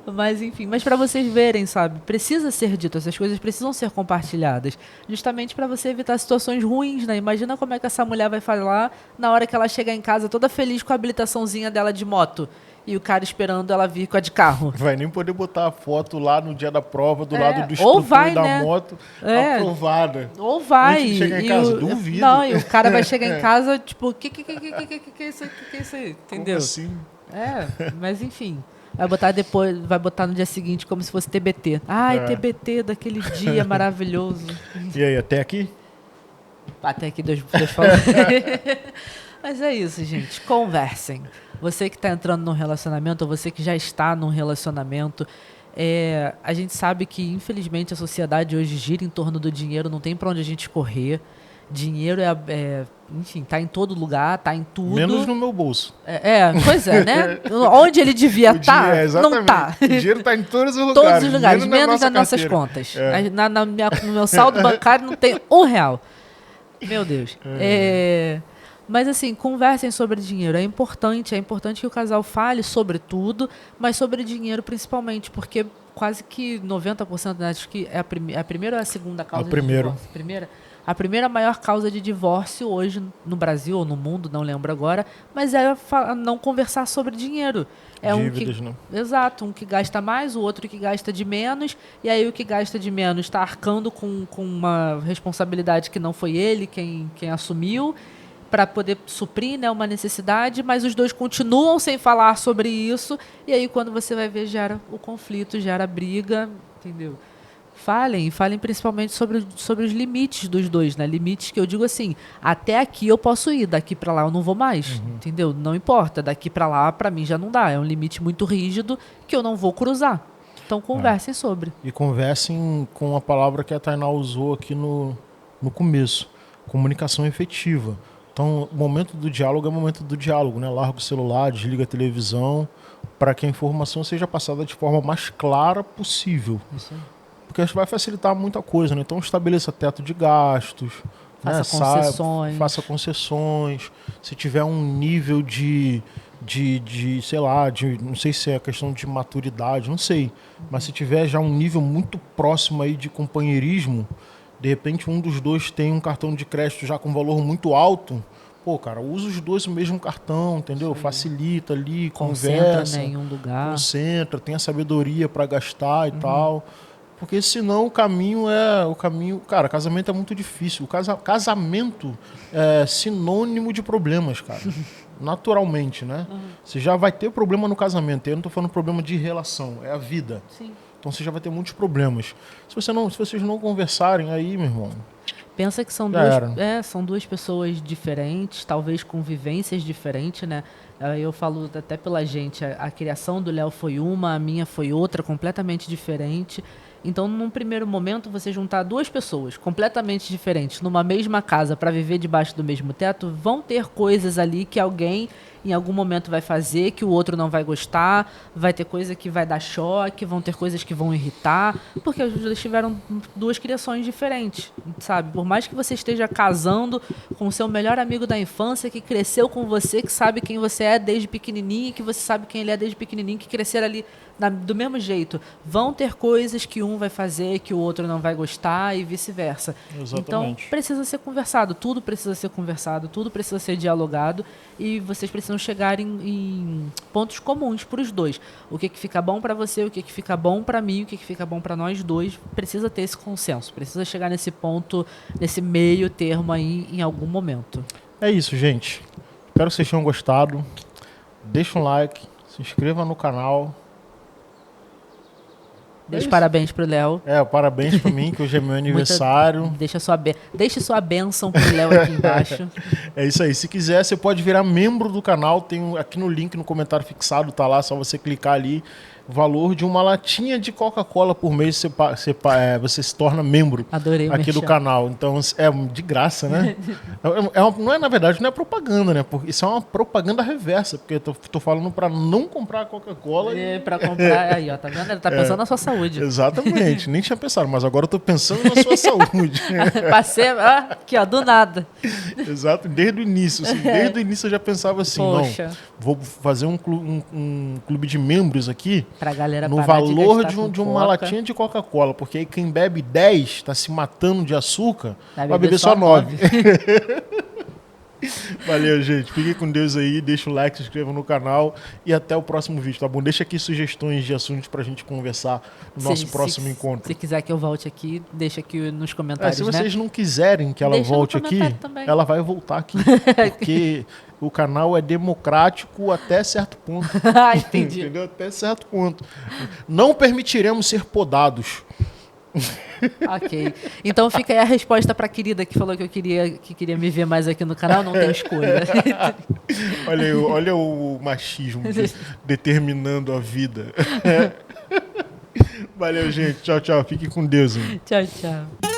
Mas, enfim. Mas pra vocês verem, sabe? Precisa ser dito. Essas coisas precisam ser compartilhadas. Justamente pra você evitar situações ruins, né? Imagina como é que essa mulher vai falar na hora que ela chegar em casa toda feliz com a habilitaçãozinha dela de moto. E o cara esperando ela vir com a de carro. Vai nem poder botar a foto lá no dia da prova, do lado do instrutor da moto, aprovada. Ou vai. Antes de chegar em casa, duvido. Não, e o cara vai chegar em casa, tipo, que é isso aí? Entendeu? Como assim? Mas enfim. Vai botar no dia seguinte como se fosse TBT. TBT daquele dia maravilhoso. E aí, até aqui? Até aqui, Deus falou. Mas é isso, gente. Conversem. Você que está entrando num relacionamento, ou você que já está num relacionamento, a gente sabe que, infelizmente, a sociedade hoje gira em torno do dinheiro, não tem para onde a gente correr. Dinheiro enfim, tá em todo lugar, tá em tudo. Menos no meu bolso. Pois é, né? Onde ele devia estar, não tá. O dinheiro tá em todos os lugares. Todos os lugares, menos nas nossas contas. No meu saldo bancário não tem R$1. Meu Deus. Mas assim, conversem sobre dinheiro. É importante que o casal fale sobre tudo, mas sobre dinheiro principalmente, porque quase que 90%, né, acho que é a primeira ou a segunda causa de divórcio? A primeira maior causa de divórcio hoje no Brasil ou no mundo, não lembro agora, mas é não conversar sobre dinheiro. Dívidas, né? Exato, um que gasta mais, o outro que gasta de menos, e aí o que gasta de menos está arcando com uma responsabilidade que não foi ele quem assumiu, para poder suprir, né, uma necessidade, mas os dois continuam sem falar sobre isso, e aí quando você vai ver, gera o conflito, gera a briga, entendeu? Falem principalmente sobre os limites dos dois, né? Limites que eu digo assim, até aqui eu posso ir, daqui para lá eu não vou mais, entendeu? Não importa, daqui para lá para mim já não dá, é um limite muito rígido que eu não vou cruzar. Então conversem sobre. E conversem com a palavra que a Tainá usou aqui no começo, comunicação efetiva. Então, o momento do diálogo é o momento do diálogo, né? Larga o celular, desliga a televisão, para que a informação seja passada de forma mais clara possível. Isso aí. Porque isso vai facilitar muita coisa, né? Então estabeleça teto de gastos, faça concessões. Se tiver um nível de sei lá, não sei se é questão de maturidade, não sei. Mas se tiver já um nível muito próximo aí de companheirismo, de repente um dos dois tem um cartão de crédito já com valor muito alto, cara, usa os dois o mesmo cartão, entendeu? Sim. Facilita ali, conversa. Concentra em um lugar. Concentra, tem a sabedoria para gastar e tal. Porque senão o caminho... Cara, casamento é muito difícil. Casamento é sinônimo de problemas, cara. Naturalmente, né? Você já vai ter problema no casamento. Eu não estou falando problema de relação, é a vida. Sim. Então você já vai ter muitos problemas. Se vocês não conversarem aí, meu irmão... Pensa que são duas pessoas diferentes, talvez com vivências diferentes, né? Eu falo até pela gente, a criação do Léo foi uma, a minha foi outra, completamente diferente. Então, num primeiro momento, você juntar duas pessoas completamente diferentes numa mesma casa para viver debaixo do mesmo teto, vão ter coisas ali que alguém em algum momento vai fazer, que o outro não vai gostar, vai ter coisa que vai dar choque, vão ter coisas que vão irritar, porque eles tiveram duas criações diferentes, sabe? Por mais que você esteja casando com o seu melhor amigo da infância, que cresceu com você, que sabe quem você é desde pequenininho, que você sabe quem ele é desde pequenininho, que cresceram ali do mesmo jeito, vão ter coisas que um vai fazer, que o outro não vai gostar e vice-versa. Exatamente. Então, precisa ser conversado, tudo precisa ser conversado, tudo precisa ser dialogado e vocês precisam chegar em pontos comuns para os dois. O que fica bom para você, o que fica bom para mim, o que fica bom para nós dois, precisa ter esse consenso, precisa chegar nesse ponto, nesse meio termo aí em algum momento. É isso, gente. Espero que vocês tenham gostado. Deixa um like, se inscreva no canal. Deixa parabéns pro Léo. Parabéns pra mim, que hoje é meu aniversário. Deixa sua bênção pro Léo aqui embaixo. É isso aí. Se quiser, você pode virar membro do canal. Tem aqui no link, no comentário fixado, tá lá, só você clicar ali. O valor de uma latinha de Coca-Cola por mês você se torna membro. Adorei aqui do canal. Então é de graça, né? Na verdade, não é propaganda, né? Porque isso é uma propaganda reversa. Porque eu tô falando para não comprar Coca-Cola. Para comprar. Aí, ó, tá vendo? Ele tá pensando na sua saúde. Exatamente. Nem tinha pensado, mas agora eu tô pensando na sua saúde. Passei aqui, ó, do nada. Exato. Desde o início. Assim, desde o início eu já pensava assim, Poxa. Não, vou fazer um clube de membros aqui. Pra galera no valor de uma latinha de Coca-Cola, porque aí quem bebe 10 está se matando de açúcar, vai beber só 9. Valeu, gente. Fiquem com Deus aí, deixa o like, se inscreva no canal e até o próximo vídeo, tá bom? Deixa aqui sugestões de assuntos pra gente conversar no nosso próximo encontro. Se quiser que eu volte aqui, deixa aqui nos comentários, se vocês não quiserem que ela volte aqui, ela vai voltar aqui, porque o canal é democrático até certo ponto. Entendi. Entendeu? Até certo ponto. Não permitiremos ser podados. Ok. Então fica aí a resposta para a querida que falou que queria me ver mais aqui no canal. Não tem escolha. Olha o machismo determinando a vida. Valeu, gente. Tchau, tchau. Fique com Deus. Hein? Tchau, tchau.